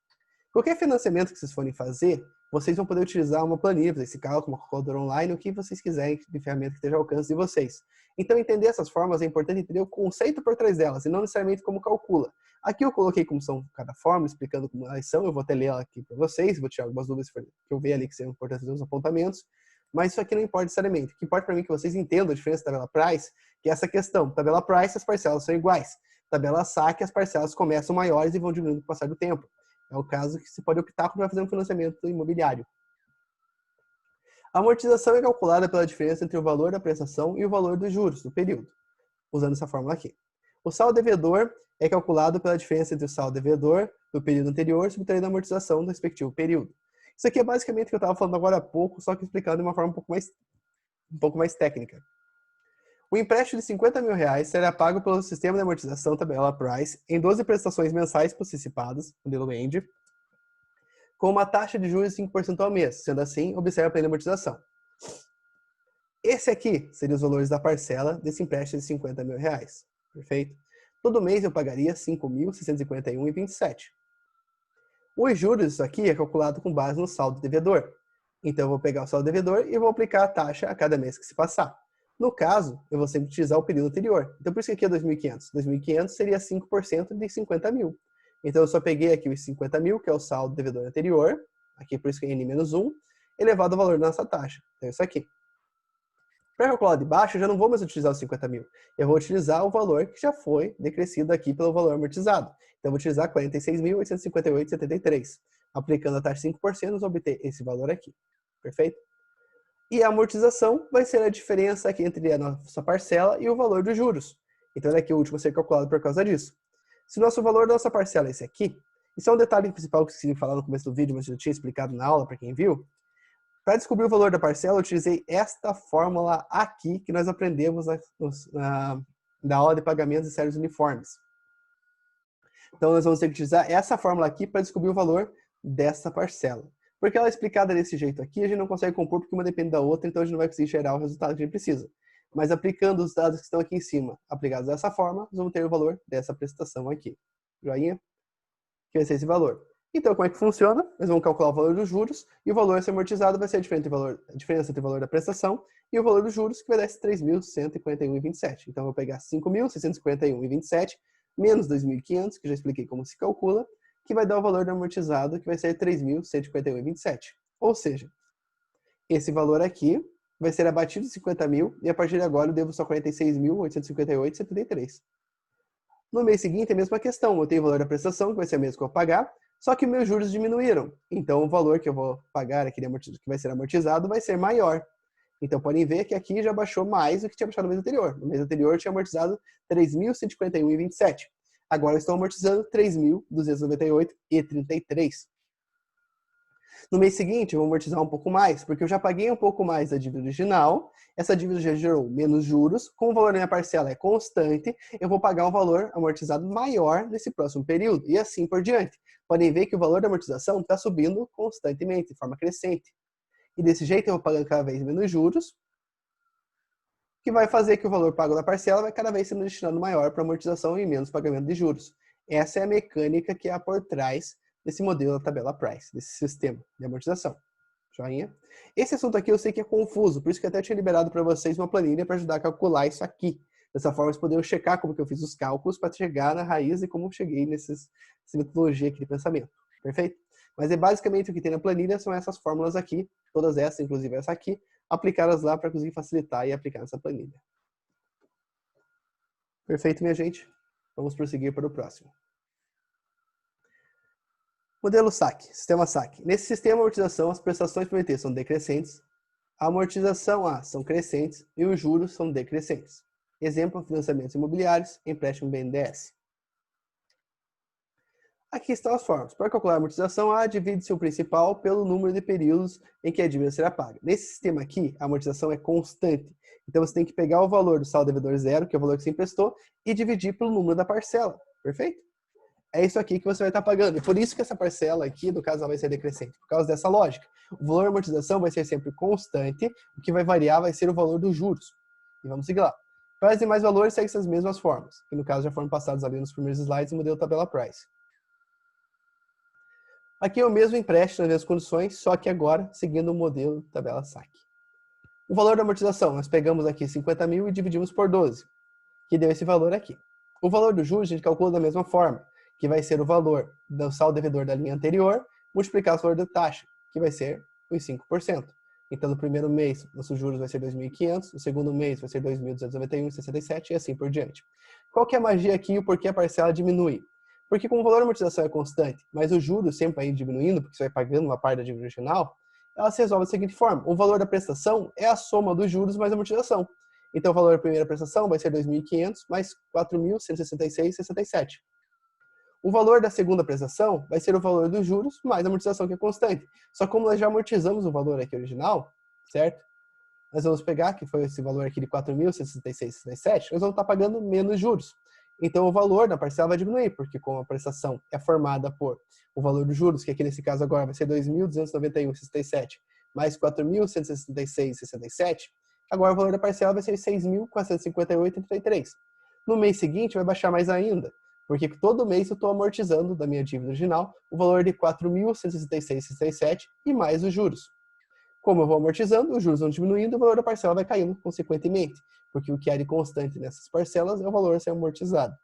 S1: Qualquer financiamento que vocês forem fazer, vocês vão poder utilizar uma planilha, fazer esse cálculo, uma calculadora online, o que vocês quiserem de ferramenta que esteja ao alcance de vocês. Então, entender essas formas é importante entender o conceito por trás delas, e não necessariamente como calcula. Aqui eu coloquei como são cada forma, explicando como elas são, eu vou até ler ela aqui para vocês, vou tirar algumas dúvidas que eu vejo ali que são importantes nos apontamentos, mas isso aqui não importa necessariamente. O que importa para mim é que vocês entendam a diferença da tabela Price, que é essa questão. Tabela Price, as parcelas são iguais. Tabela SAC, as parcelas começam maiores e vão diminuindo com o passar do tempo. É o caso que você pode optar para fazer um financiamento imobiliário. A amortização é calculada pela diferença entre o valor da prestação e o valor dos juros do período, usando essa fórmula aqui. O saldo devedor é calculado pela diferença entre o saldo devedor do período anterior sobre o tamanho da amortização do respectivo período. Isso aqui é basicamente o que eu estava falando agora há pouco, só que explicado de uma forma um pouco mais técnica. O empréstimo de 50 mil reais será pago pelo sistema de amortização tabela Price em 12 prestações mensais postecipadas, modelo END, com uma taxa de juros de 5% ao mês. Sendo assim, observe a plena amortização. Esse aqui seriam os valores da parcela desse empréstimo de 50 mil reais. Perfeito? Todo mês eu pagaria R$ 5.651,27. Os juros disso aqui é calculado com base no saldo devedor. Então, eu vou pegar o saldo devedor e vou aplicar a taxa a cada mês que se passar. No caso, eu vou sempre utilizar o período anterior. Então, por isso que aqui é 2.500. 2.500 seria 5% de 50 mil. Então, eu só peguei aqui os 50 mil, que é o saldo devedor anterior, aqui por isso que é n menos 1, elevado ao valor da nossa taxa. Então, isso aqui. Para calcular de baixo, eu já não vou mais utilizar os 50 mil. Eu vou utilizar o valor que já foi decrescido aqui pelo valor amortizado. Então, eu vou utilizar 46.858,73. Aplicando a taxa de 5%, nós vamos obter esse valor aqui. Perfeito? E a amortização vai ser a diferença aqui entre a nossa parcela e o valor dos juros. Então, ele aqui é o último a ser calculado por causa disso. Se o nosso valor da nossa parcela é esse aqui, isso é um detalhe principal que eu esqueci de falar no começo do vídeo, mas eu tinha explicado na aula para quem viu. Para descobrir o valor da parcela, eu utilizei esta fórmula aqui que nós aprendemos na aula de pagamentos de séries uniformes. Então, nós vamos ter que utilizar essa fórmula aqui para descobrir o valor dessa parcela. Porque ela é explicada desse jeito aqui, a gente não consegue compor porque uma depende da outra, então a gente não vai conseguir gerar o resultado que a gente precisa. Mas aplicando os dados que estão aqui em cima, aplicados dessa forma, nós vamos ter o valor dessa prestação aqui. Joinha? Que vai ser esse valor. Então, como é que funciona? Nós vamos calcular o valor dos juros e o valor a ser amortizado vai ser a diferença entre o valor da prestação e o valor dos juros, que vai dar esse 3.141,27. Então, eu vou pegar 5.651,27 menos 2.500, que já expliquei como se calcula, que vai dar o valor do amortizado, que vai ser 3.141,27. Ou seja, esse valor aqui vai ser abatido de 50 mil e a partir de agora eu devo só 46.858,73. No mês seguinte, é a mesma questão. Eu tenho o valor da prestação, que vai ser o mesmo que eu vou pagar, só que meus juros diminuíram. Então, o valor que eu vou pagar, que vai ser amortizado, vai ser maior. Então, podem ver que aqui já baixou mais do que tinha baixado no mês anterior. No mês anterior, eu tinha amortizado 3.151,27. Agora, eu estou amortizando 3.298,33. No mês seguinte, eu vou amortizar um pouco mais, porque eu já paguei um pouco mais da dívida original, essa dívida já gerou menos juros, como o valor da minha parcela é constante, eu vou pagar um valor amortizado maior nesse próximo período, e assim por diante. Podem ver que o valor da amortização está subindo constantemente, de forma crescente. E desse jeito eu vou pagando cada vez menos juros, que vai fazer que o valor pago da parcela vai cada vez sendo destinado maior para amortização e menos pagamento de juros. Essa é a mecânica que há por trás desse modelo da tabela Price, desse sistema de amortização. Joinha? Esse assunto aqui eu sei que é confuso, por isso que eu até tinha liberado para vocês uma planilha para ajudar a calcular isso aqui. Dessa forma, vocês poderiam checar como que eu fiz os cálculos para chegar na raiz e como eu cheguei nessa metodologia aqui de pensamento. Perfeito? Mas é basicamente o que tem na planilha são essas fórmulas aqui, todas essas, inclusive essa aqui, aplicadas lá para conseguir facilitar e aplicar nessa planilha. Perfeito, minha gente? Vamos prosseguir para o próximo. Modelo SAC, sistema SAC. Nesse sistema de amortização, as prestações por meter são decrescentes, a amortização A são crescentes e os juros são decrescentes. Exemplo, financiamentos imobiliários, empréstimo BNDES. Aqui estão as formas. Para calcular a amortização A, divide-se o principal pelo número de períodos em que a dívida será paga. Nesse sistema aqui, a amortização é constante. Então, você tem que pegar o valor do saldo devedor zero, que é o valor que você emprestou, e dividir pelo número da parcela. Perfeito? É isso aqui que você vai estar pagando. E por isso que essa parcela aqui, no caso, ela vai ser decrescente. Por causa dessa lógica. O valor da amortização vai ser sempre constante. O que vai variar vai ser o valor dos juros. E vamos seguir lá. Para os demais valores, segue essas mesmas formas. Que no caso já foram passados ali nos primeiros slides no modelo tabela Price. Aqui é o mesmo empréstimo nas mesmas condições, só que agora seguindo o modelo tabela SAC. O valor da amortização, nós pegamos aqui 50 mil e dividimos por 12, que deu esse valor aqui. O valor do juros a gente calcula da mesma forma, que vai ser o valor do saldo devedor da linha anterior, multiplicar o valor da taxa, que vai ser os 5%. Então, no primeiro mês, nossos juros vai ser 2.500, no segundo mês vai ser 2.291,67 e assim por diante. Qual que é a magia aqui e o porquê a parcela diminui? Porque como o valor da amortização é constante, mas o juros sempre vai diminuindo, porque você vai pagando uma parte da dívida original, ela se resolve da seguinte forma. O valor da prestação é a soma dos juros mais a amortização. Então, o valor da primeira prestação vai ser 2.500 mais 4.166,67. O valor da segunda prestação vai ser o valor dos juros mais a amortização, que é constante. Só que como nós já amortizamos o valor aqui original, certo? Nós vamos pegar, que foi esse valor aqui de 4.166,67, nós vamos estar pagando menos juros. Então, o valor da parcela vai diminuir, porque como a prestação é formada por o valor dos juros, que aqui nesse caso agora vai ser 2.291,67, mais 4.166,67, agora o valor da parcela vai ser 6.458,33. No mês seguinte, vai baixar mais ainda, porque todo mês eu estou amortizando da minha dívida original o valor de 4.166,67 e mais os juros. Como eu vou amortizando, os juros vão diminuindo, o valor da parcela vai caindo consequentemente, porque o que há de constante nessas parcelas é o valor a ser amortizado.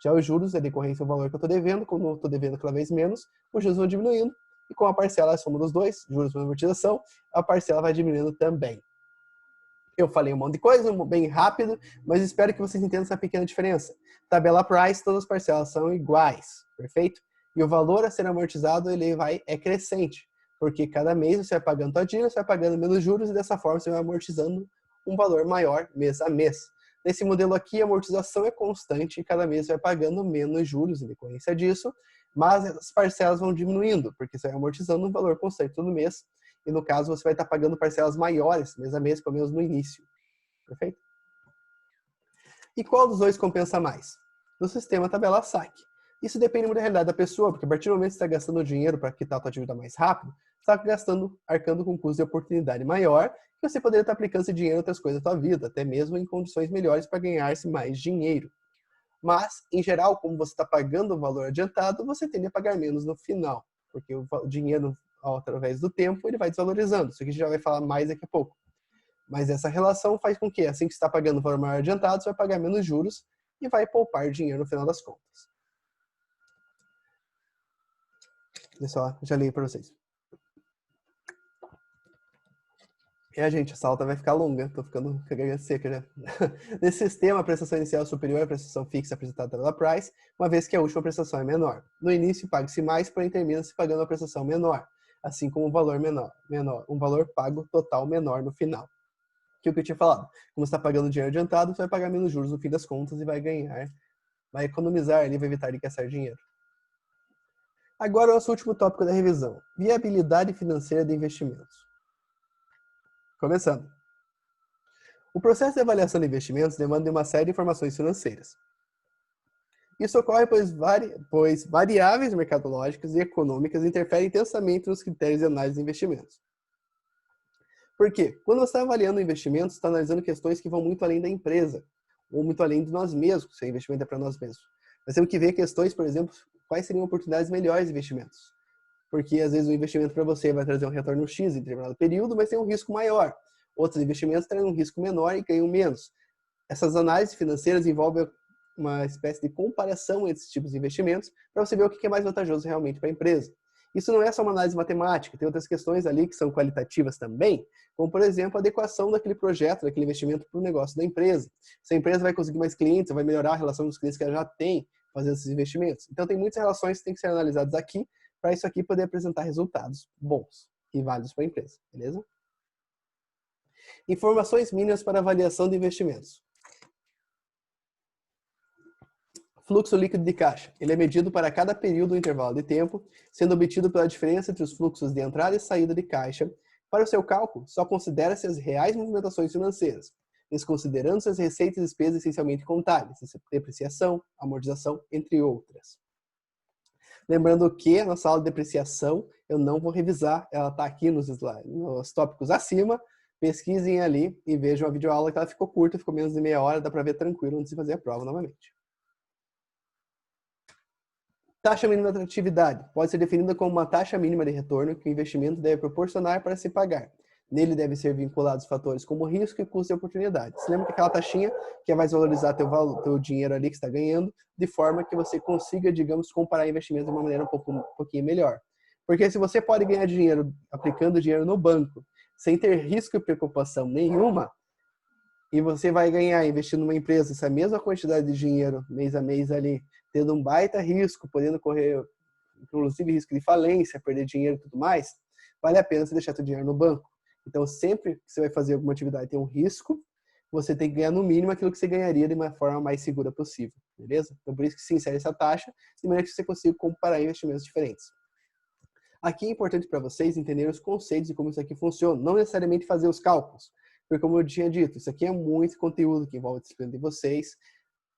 S1: Já os juros é decorrência do valor que eu estou devendo, como eu estou devendo cada vez menos, os juros vão diminuindo e com a parcela, a soma dos dois, juros mais amortização, a parcela vai diminuindo também. Eu falei um monte de coisa, bem rápido, mas espero que vocês entendam essa pequena diferença. Tabela Price, todas as parcelas são iguais, perfeito? E o valor a ser amortizado, ele é crescente, porque cada mês você vai pagando todinho, você vai pagando menos juros e dessa forma você vai amortizando um valor maior mês a mês. Nesse modelo aqui, a amortização é constante e cada mês você vai pagando menos juros em decorrência disso, mas as parcelas vão diminuindo, porque você vai amortizando um valor constante todo mês. E no caso, você vai estar pagando parcelas maiores mês a mês, pelo menos no início. Perfeito? E qual dos dois compensa mais? No sistema tabela saque. Isso depende muito da realidade da pessoa, porque a partir do momento que você está gastando dinheiro para quitar a sua dívida mais rápido, você está arcando com um custo de oportunidade maior, que você poderia estar aplicando esse dinheiro em outras coisas da sua vida, até mesmo em condições melhores para ganhar-se mais dinheiro. Mas, em geral, como você está pagando o valor adiantado, você tende a pagar menos no final, porque o dinheiro, através do tempo, ele vai desvalorizando. Isso aqui a gente já vai falar mais daqui a pouco. Mas essa relação faz com que, assim que você está pagando o valor maior adiantado, você vai pagar menos juros e vai poupar dinheiro no final das contas. Pessoal, já li para vocês. Gente, essa aula vai ficar longa, tô ficando com a garganta seca já. Nesse sistema, a prestação inicial é superior à prestação fixa apresentada pela Price, uma vez que a última prestação é menor. No início, paga-se mais, porém termina-se pagando a prestação menor, assim como um valor um valor pago total menor no final. Que é o que eu tinha falado. Como você está pagando dinheiro adiantado, você vai pagar menos juros no fim das contas e vai economizar ali, vai evitar de gastar dinheiro. Agora, o nosso último tópico da revisão: viabilidade financeira de investimentos. Começando. O processo de avaliação de investimentos demanda de uma série de informações financeiras. Isso ocorre pois variáveis mercadológicas e econômicas interferem intensamente nos critérios de análise de investimentos. Por quê? Quando você está avaliando investimentos, você está analisando questões que vão muito além da empresa, ou muito além de nós mesmos, se o investimento é para nós mesmos. Nós temos que ver questões, por exemplo, quais seriam oportunidades melhores de investimentos. Porque às vezes o investimento para você vai trazer um retorno X em determinado período, mas tem um risco maior. Outros investimentos trazem um risco menor e ganham menos. Essas análises financeiras envolvem uma espécie de comparação entre esses tipos de investimentos para você ver o que é mais vantajoso realmente para a empresa. Isso não é só uma análise matemática, tem outras questões ali que são qualitativas também, como, por exemplo, a adequação daquele projeto, daquele investimento para o negócio da empresa. Se a empresa vai conseguir mais clientes, vai melhorar a relação dos clientes que ela já tem fazendo esses investimentos. Então, tem muitas relações que têm que ser analisadas aqui para isso aqui poder apresentar resultados bons e válidos para a empresa, beleza? Informações mínimas para avaliação de investimentos. Fluxo líquido de caixa. Ele é medido para cada período ou intervalo de tempo, sendo obtido pela diferença entre os fluxos de entrada e saída de caixa. Para o seu cálculo, só considera-se as reais movimentações financeiras, desconsiderando-se as receitas e despesas essencialmente contábeis, depreciação, amortização, entre outras. Lembrando que a nossa aula de depreciação eu não vou revisar, ela está aqui nos tópicos acima. Pesquisem ali e vejam a videoaula que ela ficou curta, ficou menos de meia hora, dá para ver tranquilo antes de fazer a prova novamente. Taxa mínima de atratividade pode ser definida como uma taxa mínima de retorno que o investimento deve proporcionar para se pagar. Nele devem ser vinculados fatores como risco e custo de oportunidade. Você lembra que aquela taxinha que vai valorizar teu dinheiro ali que está ganhando, de forma que você consiga, digamos, comparar investimentos de uma maneira um pouquinho melhor. Porque se você pode ganhar dinheiro aplicando dinheiro no banco, sem ter risco e preocupação nenhuma, e você vai ganhar investindo numa empresa essa mesma quantidade de dinheiro mês a mês ali, tendo um baita risco, podendo correr, inclusive, risco de falência, perder dinheiro e tudo mais, vale a pena você deixar seu dinheiro no banco. Então, sempre que você vai fazer alguma atividade e tem um risco, você tem que ganhar no mínimo aquilo que você ganharia de uma forma mais segura possível, beleza? Então, por isso que se insere essa taxa, de maneira que você consiga comparar investimentos diferentes. Aqui é importante para vocês entenderem os conceitos e como isso aqui funciona, não necessariamente fazer os cálculos, porque como eu tinha dito, isso aqui é muito conteúdo que envolve a disciplina de vocês.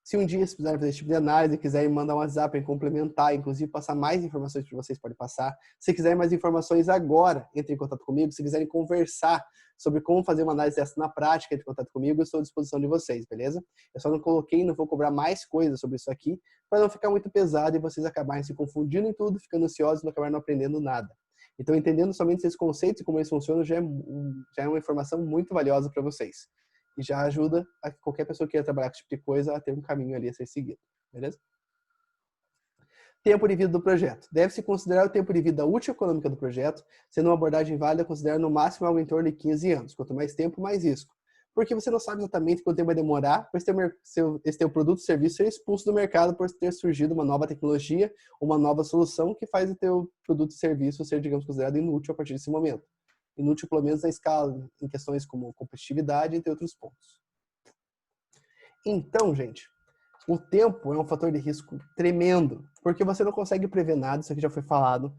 S1: Se um dia vocês precisarem fazer esse tipo de análise, quiserem mandar um WhatsApp para complementar, inclusive passar mais informações para vocês, pode passar. Se quiserem mais informações agora, entre em contato comigo. Se quiserem conversar sobre como fazer uma análise dessa na prática, entre em contato comigo, eu estou à disposição de vocês, beleza? Eu só não coloquei, não vou cobrar mais coisas sobre isso aqui, para não ficar muito pesado e vocês acabarem se confundindo em tudo, ficando ansiosos e não acabarem não aprendendo nada. Então, entendendo somente esses conceitos e como eles funcionam, já é uma informação muito valiosa para vocês. E já ajuda a qualquer pessoa que queira trabalhar com esse tipo de coisa a ter um caminho ali a ser seguido, beleza? Tempo de vida do projeto. Deve-se considerar o tempo de vida útil econômica do projeto, sendo uma abordagem válida considerar no máximo algo em torno de 15 anos. Quanto mais tempo, mais risco. Porque você não sabe exatamente quanto tempo vai demorar para esse teu produto ou serviço ser expulso do mercado por ter surgido uma nova tecnologia, uma nova solução que faz o teu produto e serviço ser, digamos, considerado inútil a partir desse momento. Inútil, pelo menos, na escala, em questões como competitividade, entre outros pontos. Então, gente, o tempo é um fator de risco tremendo, porque você não consegue prever nada, isso aqui já foi falado.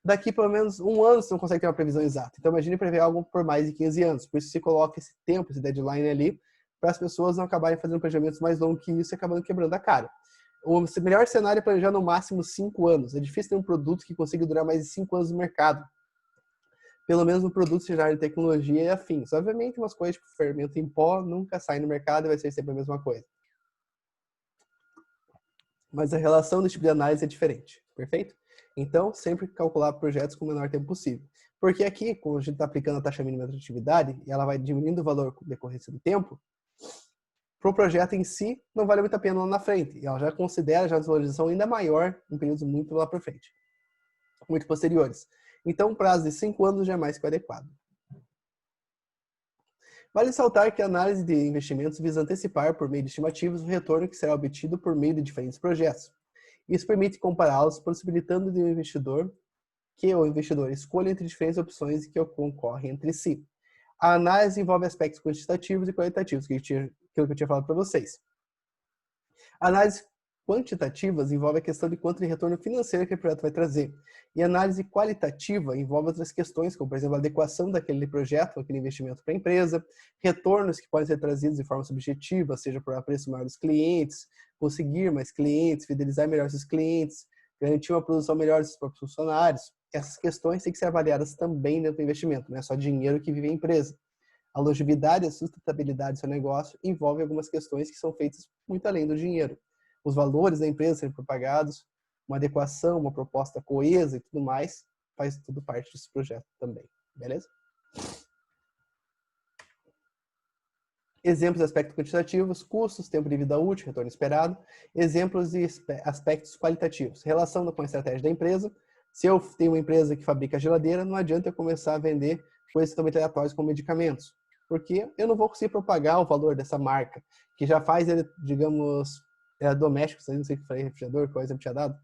S1: Daqui pelo menos um ano você não consegue ter uma previsão exata. Então imagine prever algo por mais de 15 anos. Por isso se coloca esse tempo, esse deadline ali, para as pessoas não acabarem fazendo planejamentos mais longos que isso e acabando quebrando a cara. O melhor cenário é planejar no máximo 5 anos. É difícil ter um produto que consiga durar mais de 5 anos no mercado. Pelo menos um produto seja área de tecnologia e afins. Obviamente, umas coisas tipo fermento em pó nunca saem no mercado e vai ser sempre a mesma coisa. Mas a relação desse tipo de análise é diferente, perfeito? Então, sempre calcular projetos com o menor tempo possível. Porque aqui, quando a gente está aplicando a taxa mínima de atividade, e ela vai diminuindo o valor com decorrência do tempo, para o projeto em si, não vale muito a pena lá na frente. E ela já considera já a desvalorização ainda maior em períodos muito lá para frente, muito posteriores. Então, um prazo de 5 anos já é mais que adequado. Vale ressaltar que a análise de investimentos visa antecipar, por meio de estimativas, o retorno que será obtido por meio de diferentes projetos. Isso permite compará-los, possibilitando de que o investidor escolha entre diferentes opções que concorrem entre si. A análise envolve aspectos quantitativos e qualitativos, aquilo que eu tinha falado para vocês. Análises quantitativas envolve a questão de quanto de retorno financeiro que o projeto vai trazer. E análise qualitativa envolve outras questões, como, por exemplo, a adequação daquele projeto, aquele investimento para a empresa, retornos que podem ser trazidos de forma subjetiva, seja por apreço maior dos clientes, conseguir mais clientes, fidelizar melhor esses clientes, garantir uma produção melhor dos próprios funcionários. Essas questões têm que ser avaliadas também dentro do investimento, não é só dinheiro que vive a empresa. A longevidade e a sustentabilidade do seu negócio envolve algumas questões que são feitas muito além do dinheiro. Os valores da empresa serem propagados, uma adequação, uma proposta coesa e tudo mais, faz tudo parte desse projeto também. Beleza? Exemplos de aspectos quantitativos, custos, tempo de vida útil, retorno esperado. Exemplos de aspectos qualitativos, relação com a estratégia da empresa. Se eu tenho uma empresa que fabrica geladeira, não adianta eu começar a vender coisas totalmente aleatórias como medicamentos, porque eu não vou conseguir propagar o valor dessa marca, que já faz, digamos, doméstico, não sei o que falei, refrigerador, qual exemplo tinha dado,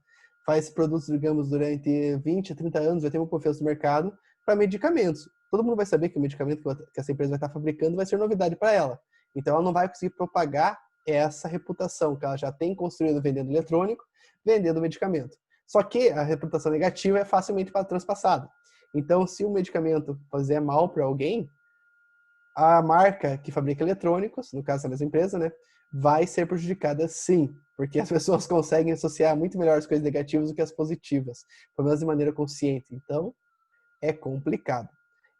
S1: faz produtos, digamos, durante 20, 30 anos, já tem uma confiança no mercado, para medicamentos. Todo mundo vai saber que o medicamento que essa empresa vai estar fabricando vai ser novidade para ela. Então, ela não vai conseguir propagar essa reputação que ela já tem construído vendendo eletrônico, vendendo medicamento. Só que a reputação negativa é facilmente transpassada. Então, se o medicamento fazer mal para alguém, a marca que fabrica eletrônicos, no caso da mesma empresa, né, vai ser prejudicada sim, porque as pessoas conseguem associar muito melhor as coisas negativas do que as positivas, pelo menos de maneira consciente. Então, é complicado.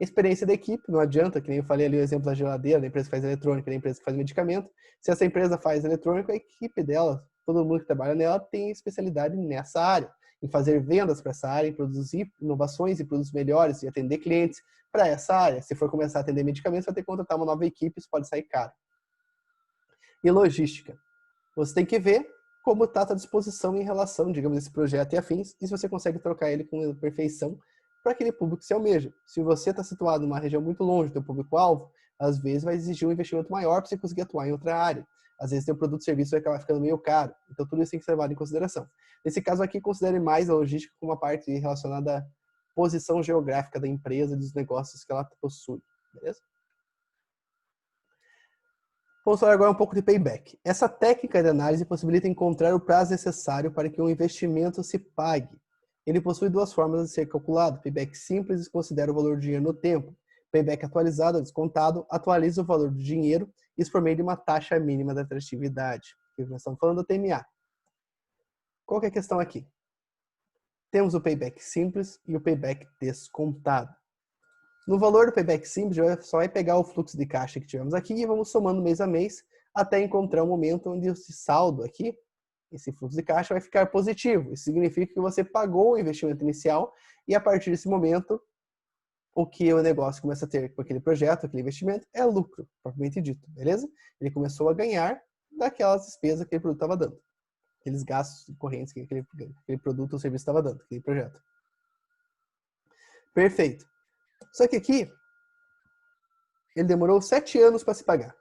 S1: Experiência da equipe, não adianta, que nem eu falei ali o exemplo da geladeira, da empresa que faz eletrônica, da empresa que faz medicamento. Se essa empresa faz eletrônica, a equipe dela, todo mundo que trabalha nela tem especialidade nessa área, em fazer vendas para essa área, em produzir inovações e produtos melhores e atender clientes para essa área. Se for começar a atender medicamentos, vai ter que contratar uma nova equipe, isso pode sair caro. E logística. Você tem que ver como está a tua disposição em relação, digamos, a esse projeto e afins, e se você consegue trocar ele com perfeição para aquele público que você almeja. Se você está situado numa região muito longe do teu público-alvo, às vezes vai exigir um investimento maior para você conseguir atuar em outra área. Às vezes teu produto ou serviço vai acabar ficando meio caro. Então tudo isso tem que ser levado em consideração. Nesse caso aqui, considere mais a logística como uma parte relacionada à posição geográfica da empresa e dos negócios que ela possui. Beleza? Vamos falar agora um pouco de payback. Essa técnica de análise possibilita encontrar o prazo necessário para que um investimento se pague. Ele possui duas formas de ser calculado. Payback simples considera o valor do dinheiro no tempo. Payback atualizado, descontado, atualiza o valor do dinheiro, isso por meio de uma taxa mínima de atratividade. Nós estamos falando do TMA. Qual que é a questão aqui? Temos o payback simples e o payback descontado. No valor do payback simples, a gente só vai pegar o fluxo de caixa que tivemos aqui e vamos somando mês a mês até encontrar um momento onde esse saldo aqui, esse fluxo de caixa vai ficar positivo. Isso significa que você pagou o investimento inicial e a partir desse momento, o que o negócio começa a ter com aquele projeto, aquele investimento, é lucro, propriamente dito, beleza? Ele começou a ganhar daquelas despesas que aquele produto estava dando. aqueles gastos correntes que aquele produto ou serviço estava dando, aquele projeto. Perfeito. Só que aqui, ele demorou 7 anos para se pagar.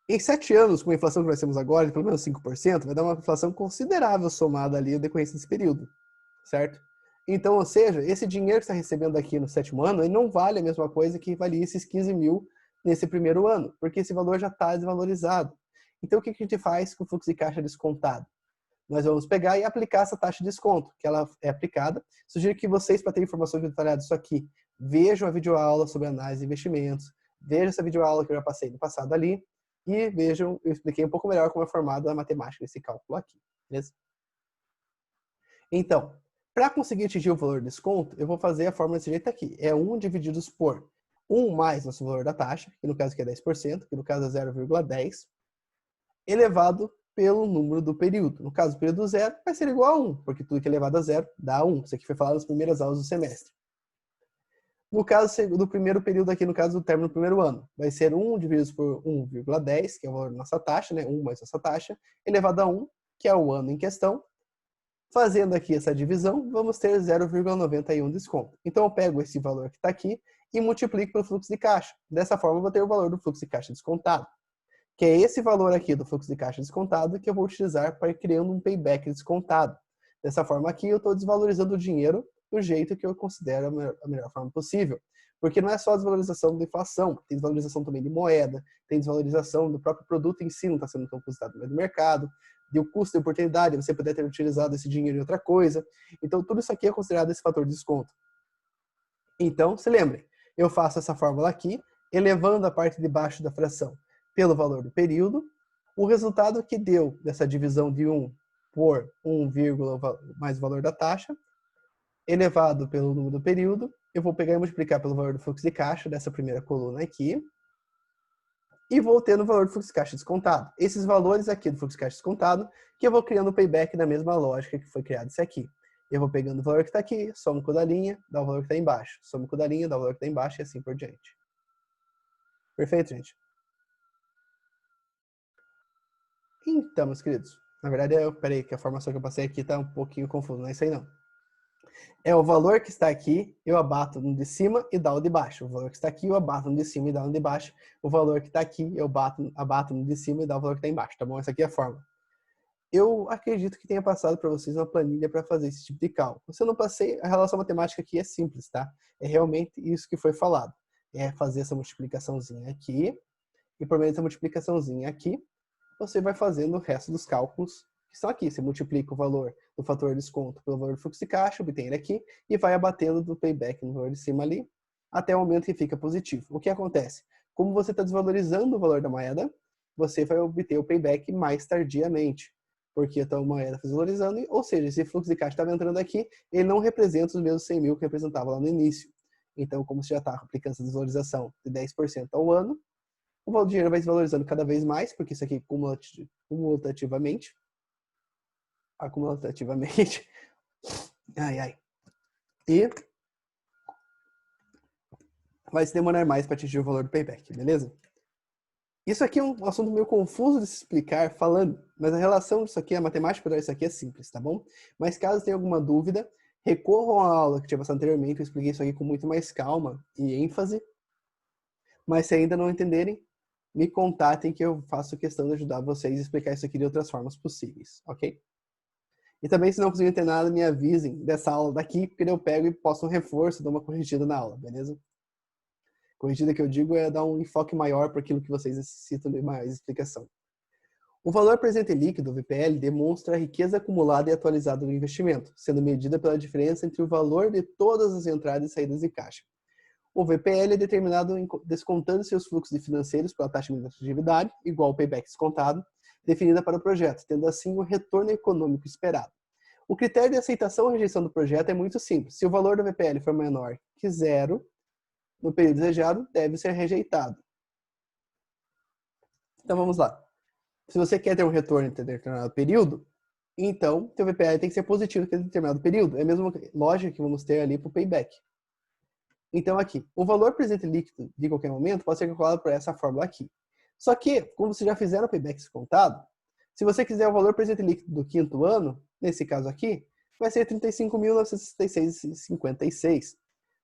S1: Em 7 anos, com a inflação que nós temos agora, de pelo menos 5%, vai dar uma inflação considerável somada ali à decorrência desse período, certo? Então, ou seja, esse dinheiro que você está recebendo aqui no 7º ano, ele não vale a mesma coisa que valia esses 15 mil nesse primeiro ano, porque esse valor já está desvalorizado. Então, o que a gente faz com o fluxo de caixa descontado? Nós vamos pegar e aplicar essa taxa de desconto, que ela é aplicada. Sugiro que vocês, para ter informações detalhadas disso aqui, vejam a videoaula sobre análise de investimentos, vejam essa videoaula que eu já passei no passado ali, e vejam, eu expliquei um pouco melhor como é formada a matemática desse cálculo aqui, beleza? Então, para conseguir atingir o valor de desconto, eu vou fazer a fórmula desse jeito aqui. É 1 divididos por 1 mais nosso valor da taxa, que no caso aqui é 10%, que no caso é 0,10, elevado pelo número do período. No caso, o período 0 vai ser igual a 1, porque tudo que é elevado a 0 dá 1. Isso aqui foi falado nas primeiras aulas do semestre. No caso do primeiro período aqui, no caso do término do primeiro ano, vai ser 1 dividido por 1,10, que é o valor da nossa taxa, né? 1 mais nossa taxa, elevado a 1, que é o ano em questão. Fazendo aqui essa divisão, vamos ter 0,91 desconto. Então, eu pego esse valor que está aqui e multiplico pelo fluxo de caixa. Dessa forma, eu vou ter o valor do fluxo de caixa descontado, que é esse valor aqui do fluxo de caixa descontado que eu vou utilizar para ir criando um payback descontado. Dessa forma aqui, eu estou desvalorizando o dinheiro do jeito que eu considero a melhor forma possível. Porque não é só a desvalorização da inflação, tem desvalorização também de moeda, tem desvalorização do próprio produto em si, não está sendo tão depositado no mercado, de o custo de oportunidade, você poder ter utilizado esse dinheiro em outra coisa. Então, tudo isso aqui é considerado esse fator de desconto. Então, se lembrem, eu faço essa fórmula aqui, elevando a parte de baixo da fração pelo valor do período. O resultado que deu dessa divisão de 1 por 1, mais o valor da taxa, elevado pelo número do período, eu vou pegar e multiplicar pelo valor do fluxo de caixa dessa primeira coluna aqui, e vou ter no valor do fluxo de caixa descontado. Esses valores aqui do fluxo de caixa descontado, que eu vou criando o payback na mesma lógica que foi criado esse aqui. Eu vou pegando o valor que está aqui, somo com o da linha, dá o valor que está embaixo. Somo com o da linha, dá o valor que está embaixo e assim por diante. Perfeito, gente? Então, meus queridos, na verdade, peraí, que a formação que eu passei aqui está um pouquinho confusa, não é isso aí não. É o valor que está aqui, eu abato no de cima e dá o de baixo. O valor que está aqui, eu abato no de cima e dá o de baixo. O valor que está aqui, eu abato no de cima e dá o valor que está embaixo, tá bom? Essa aqui é a fórmula. Eu acredito que tenha passado para vocês uma planilha para fazer esse tipo de cálculo. Se eu não passei, a relação matemática aqui é simples, tá? É realmente isso que foi falado. É fazer essa multiplicaçãozinha aqui, e por meio dessa multiplicaçãozinha aqui, você vai fazendo o resto dos cálculos que estão aqui. Você multiplica o valor do fator de desconto pelo valor do fluxo de caixa, obtém ele aqui, e vai abatendo do payback no valor de cima ali, até o momento que fica positivo. O que acontece? Como você está desvalorizando o valor da moeda, você vai obter o payback mais tardiamente, porque a tua moeda está desvalorizando, ou seja, esse fluxo de caixa estava entrando aqui, ele não representa os mesmos 100 mil que representava lá no início. Então, como você já está aplicando essa desvalorização de 10% ao ano, o dinheiro vai se valorizando cada vez mais, porque isso aqui cumulativamente, e vai se demorar mais para atingir o valor do payback, beleza? Isso aqui é um assunto meio confuso de se explicar falando, mas a relação disso aqui, a matemática para isso aqui é simples, tá bom? Mas caso tenha alguma dúvida, recorram à aula que tinha passado anteriormente, eu expliquei isso aqui com muito mais calma e ênfase. Mas se ainda não entenderem, me contatem que eu faço questão de ajudar vocês a explicar isso aqui de outras formas possíveis, ok? E também, se não conseguirem entender nada, me avisem dessa aula daqui, porque eu pego e posto um reforço, dou uma corrigida na aula, beleza? Corrigida que eu digo é dar um enfoque maior para aquilo que vocês necessitam de mais explicação. O valor presente líquido, o VPL, demonstra a riqueza acumulada e atualizada do investimento, sendo medida pela diferença entre o valor de todas as entradas e saídas de caixa. O VPL é determinado descontando seus fluxos financeiros pela taxa de atividade, igual ao payback descontado, definida para o projeto, tendo assim o retorno econômico esperado. O critério de aceitação ou rejeição do projeto é muito simples. Se o valor do VPL for menor que 0, no período desejado, deve ser rejeitado. Então vamos lá. Se você quer ter um retorno em determinado período, então o VPL tem que ser positivo em determinado período. É a mesma lógica que vamos ter ali para o payback. Então aqui, o valor presente líquido de qualquer momento pode ser calculado por essa fórmula aqui. Só que, como vocês já fizeram o payback descontado, Se você quiser o valor presente líquido do quinto ano, nesse caso aqui, vai ser 35.966,56. Se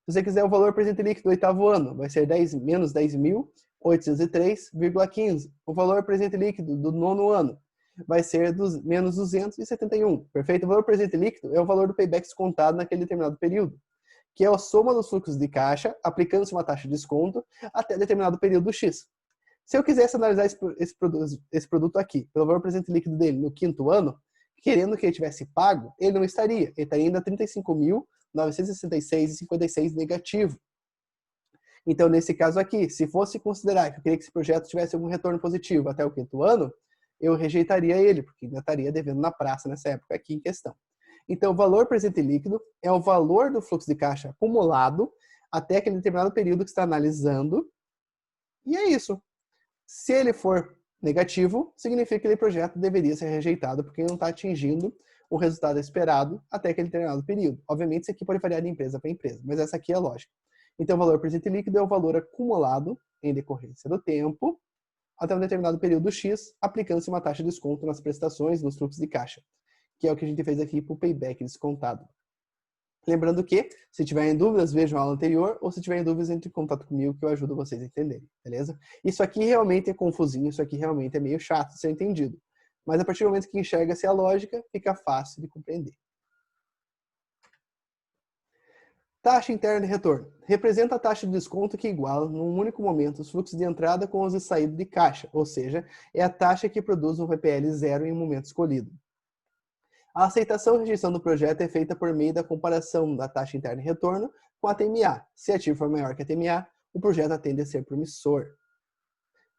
S1: você quiser o valor presente líquido do oitavo ano, vai ser menos 10.803,15. O valor presente líquido do nono ano vai ser menos 271. Perfeito? O valor presente líquido é o valor do payback descontado naquele determinado período, que é a soma dos fluxos de caixa, aplicando-se uma taxa de desconto até determinado período X. Se eu quisesse analisar esse produto aqui, pelo valor presente líquido dele no quinto ano, querendo que ele tivesse pago, ele não estaria. Ele estaria ainda 35.966,56 negativo. Então, nesse caso aqui, se fosse considerar que eu queria que esse projeto tivesse algum retorno positivo até o quinto ano, eu rejeitaria ele, porque ainda estaria devendo na praça nessa época aqui em questão. Então, o valor presente líquido é o valor do fluxo de caixa acumulado até aquele determinado período que está analisando. E é isso. Se ele for negativo, significa que aquele projeto deveria ser rejeitado, porque não está atingindo o resultado esperado até aquele determinado período. Obviamente, isso aqui pode variar de empresa para empresa, mas essa aqui é a lógica. Então, o valor presente líquido é o valor acumulado em decorrência do tempo até um determinado período X, aplicando-se uma taxa de desconto nas prestações, nos fluxos de caixa, que é o que a gente fez aqui para o payback descontado. Lembrando que, se tiverem dúvidas, vejam a aula anterior, ou se tiverem dúvidas, entre em contato comigo que eu ajudo vocês a entenderem, beleza? Isso aqui realmente é confusinho, isso aqui realmente é meio chato de ser entendido. Mas a partir do momento que enxerga-se a lógica, fica fácil de compreender. Taxa interna de retorno. Representa a taxa de desconto que iguala, num único momento, os fluxos de entrada com os de saída de caixa, ou seja, é a taxa que produz um VPL zero em um momento escolhido. A aceitação ou rejeição do projeto é feita por meio da comparação da taxa interna de retorno com a TMA. Se a TIR for maior que a TMA, o projeto tende a ser promissor.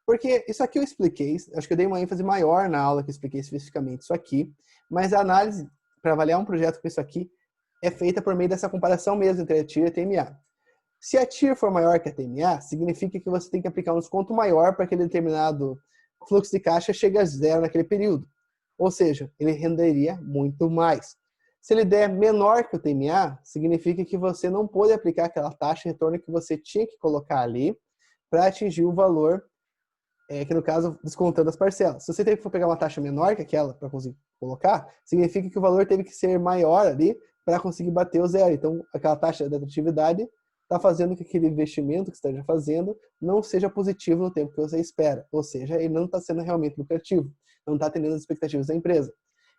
S1: Porque isso aqui eu expliquei, acho que eu dei uma ênfase maior na aula que eu expliquei especificamente isso aqui, mas a análise para avaliar um projeto com isso aqui é feita por meio dessa comparação mesmo entre a TIR e a TMA. Se a TIR for maior que a TMA, significa que você tem que aplicar um desconto maior para aquele determinado fluxo de caixa chegue a zero naquele período. Ou seja, ele renderia muito mais. Se ele der menor que o TMA, significa que você não pôde aplicar aquela taxa de retorno que você tinha que colocar ali para atingir o valor, que no caso, descontando as parcelas. Se você teve que pegar uma taxa menor que aquela para conseguir colocar, significa que o valor teve que ser maior ali para conseguir bater o zero. Então, aquela taxa de atratividade está fazendo que aquele investimento que você esteja fazendo não seja positivo no tempo que você espera. Ou seja, ele não está sendo realmente lucrativo, não está atendendo as expectativas da empresa.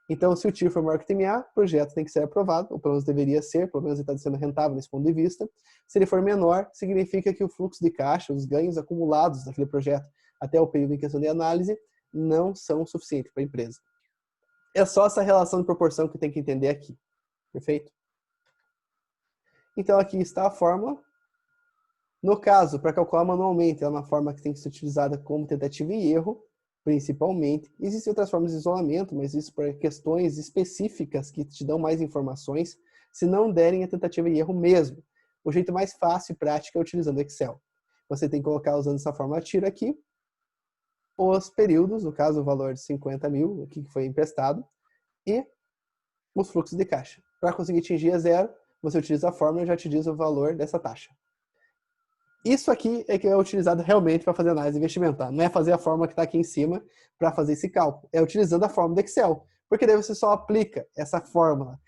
S1: Então, se o TIR for maior que o TMA, o projeto tem que ser aprovado, ou pelo menos deveria ser, pelo menos ele está sendo rentável nesse ponto de vista. Se ele for menor, significa que o fluxo de caixa, os ganhos acumulados daquele projeto até o período em questão de análise, não são suficientes para a empresa. É só essa relação de proporção que tem que entender aqui. Perfeito? Então, aqui está a fórmula. No caso, para calcular manualmente, é uma forma que tem que ser utilizada como tentativa e erro, principalmente. Existem outras formas de isolamento, mas isso para questões específicas que te dão mais informações, se não derem a tentativa e erro mesmo. O jeito mais fácil e prático é utilizando Excel. Você tem que colocar, usando essa fórmula tira aqui, os períodos, no caso o valor de 50 mil, o que foi emprestado, e os fluxos de caixa. Para conseguir atingir a zero, você utiliza a fórmula e já te diz o valor dessa taxa. Isso aqui é que é utilizado realmente para fazer análise de investimento, tá? Não é fazer a fórmula que está aqui em cima para fazer esse cálculo. É utilizando a fórmula do Excel. Porque daí você só aplica essa fórmula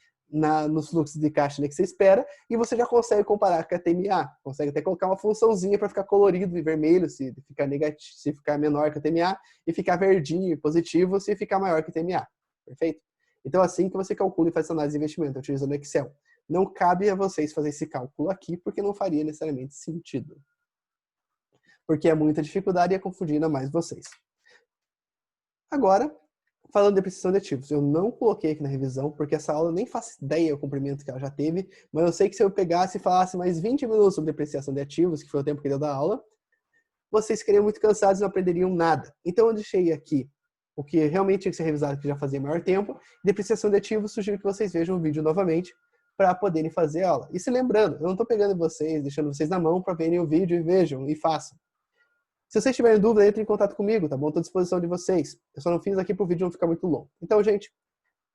S1: nos fluxos de caixa que você espera e você já consegue comparar com a TMA. Consegue até colocar uma funçãozinha para ficar colorido e vermelho se ficar negativo, se ficar menor que a TMA, e ficar verdinho e positivo se ficar maior que a TMA. Perfeito? Então, assim que você calcula e faz essa análise de investimento, utilizando o Excel. Não cabe a vocês fazer esse cálculo aqui, porque não faria necessariamente sentido. Porque é muita dificuldade e ia confundir ainda mais vocês. Agora, falando de depreciação de ativos. Eu não coloquei aqui na revisão, porque essa aula eu nem faço ideia do comprimento que ela já teve, mas eu sei que se eu pegasse e falasse mais 20 minutos sobre depreciação de ativos, que foi o tempo que deu da aula, vocês ficariam muito cansados e não aprenderiam nada. Então eu deixei aqui o que realmente tinha que ser revisado, que já fazia maior tempo. Depreciação de ativos, sugiro que vocês vejam o vídeo novamente, para poderem fazer a aula. E se lembrando, eu não estou pegando vocês, deixando vocês na mão para verem o vídeo e vejam e façam. Se vocês tiverem dúvida, entrem em contato comigo, tá bom? Estou à disposição de vocês. Eu só não fiz aqui para o vídeo não ficar muito longo. Então, gente,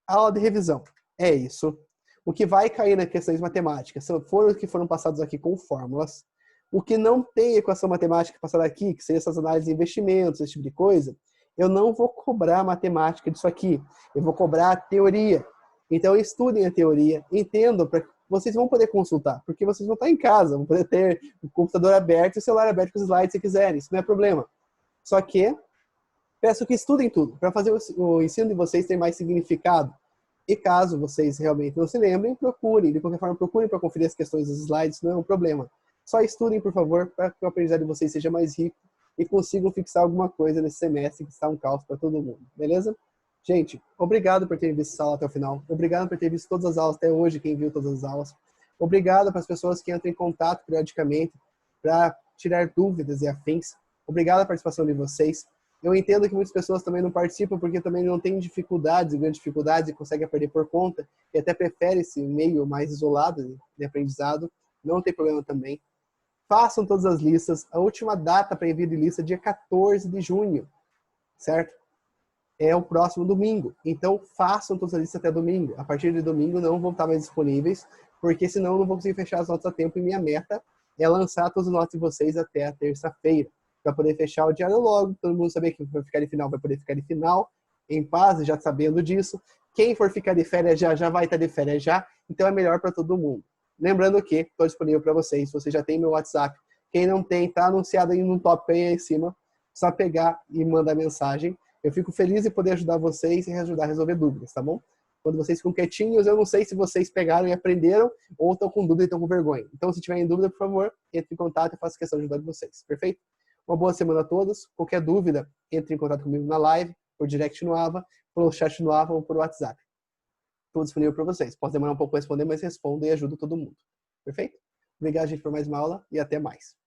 S1: a aula de revisão é isso. O que vai cair nas questões matemáticas foram os que foram passados aqui com fórmulas. O que não tem equação matemática passada aqui, que seria essas análises de investimentos, esse tipo de coisa, Eu não vou cobrar matemática disso aqui. Eu vou cobrar a teoria. Então, estudem a teoria, entendam, para vocês vão poder consultar, porque vocês vão estar em casa, vão poder ter o computador aberto e o celular aberto com os slides se quiserem, isso não é problema. Só que peço que estudem tudo, para fazer o ensino de vocês ter mais significado. E caso vocês realmente não se lembrem, procurem. De qualquer forma, procurem para conferir as questões dos slides, não é um problema. Só estudem, por favor, para que o aprendizado de vocês seja mais rico e consigam fixar alguma coisa nesse semestre que está um caos para todo mundo, beleza? Gente, obrigado por terem visto essa aula até o final. Obrigado por ter visto todas as aulas até hoje, quem viu todas as aulas. Obrigado para as pessoas que entram em contato periodicamente para tirar dúvidas e afins. Obrigado a participação de vocês. Eu entendo que muitas pessoas também não participam porque também não têm dificuldades, grandes dificuldades e conseguem aprender por conta e até preferem esse meio mais isolado de aprendizado. Não tem problema também. Façam todas as listas. A última data para envio de lista é dia 14 de junho, certo? É o próximo domingo. Então, façam todas as listas até domingo. A partir de domingo não vão estar mais disponíveis, porque senão eu não vou conseguir fechar as notas a tempo e minha meta é lançar todas as notas de vocês até a terça-feira, para poder fechar o diário logo, todo mundo saber que vai ficar de final, vai poder ficar de final, em paz, já sabendo disso. Quem for ficar de férias já vai estar de férias já, então é melhor para todo mundo. Lembrando que estou disponível para vocês, você já tem meu WhatsApp. Quem não tem, está anunciado aí no top aí em cima, só pegar e mandar mensagem. Eu fico feliz em poder ajudar vocês e ajudar a resolver dúvidas, tá bom? Quando vocês ficam quietinhos, eu não sei se vocês pegaram e aprenderam ou estão com dúvida e estão com vergonha. Então, se tiverem dúvida, por favor, entre em contato e eu faço questão de ajudar vocês. Perfeito? Uma boa semana a todos. Qualquer dúvida, entre em contato comigo na live, por direct no Ava, pelo chat no Ava ou por WhatsApp. Estou disponível para vocês. Pode demorar um pouco para responder, mas respondo e ajudo todo mundo. Perfeito? Obrigado, gente, por mais uma aula e até mais.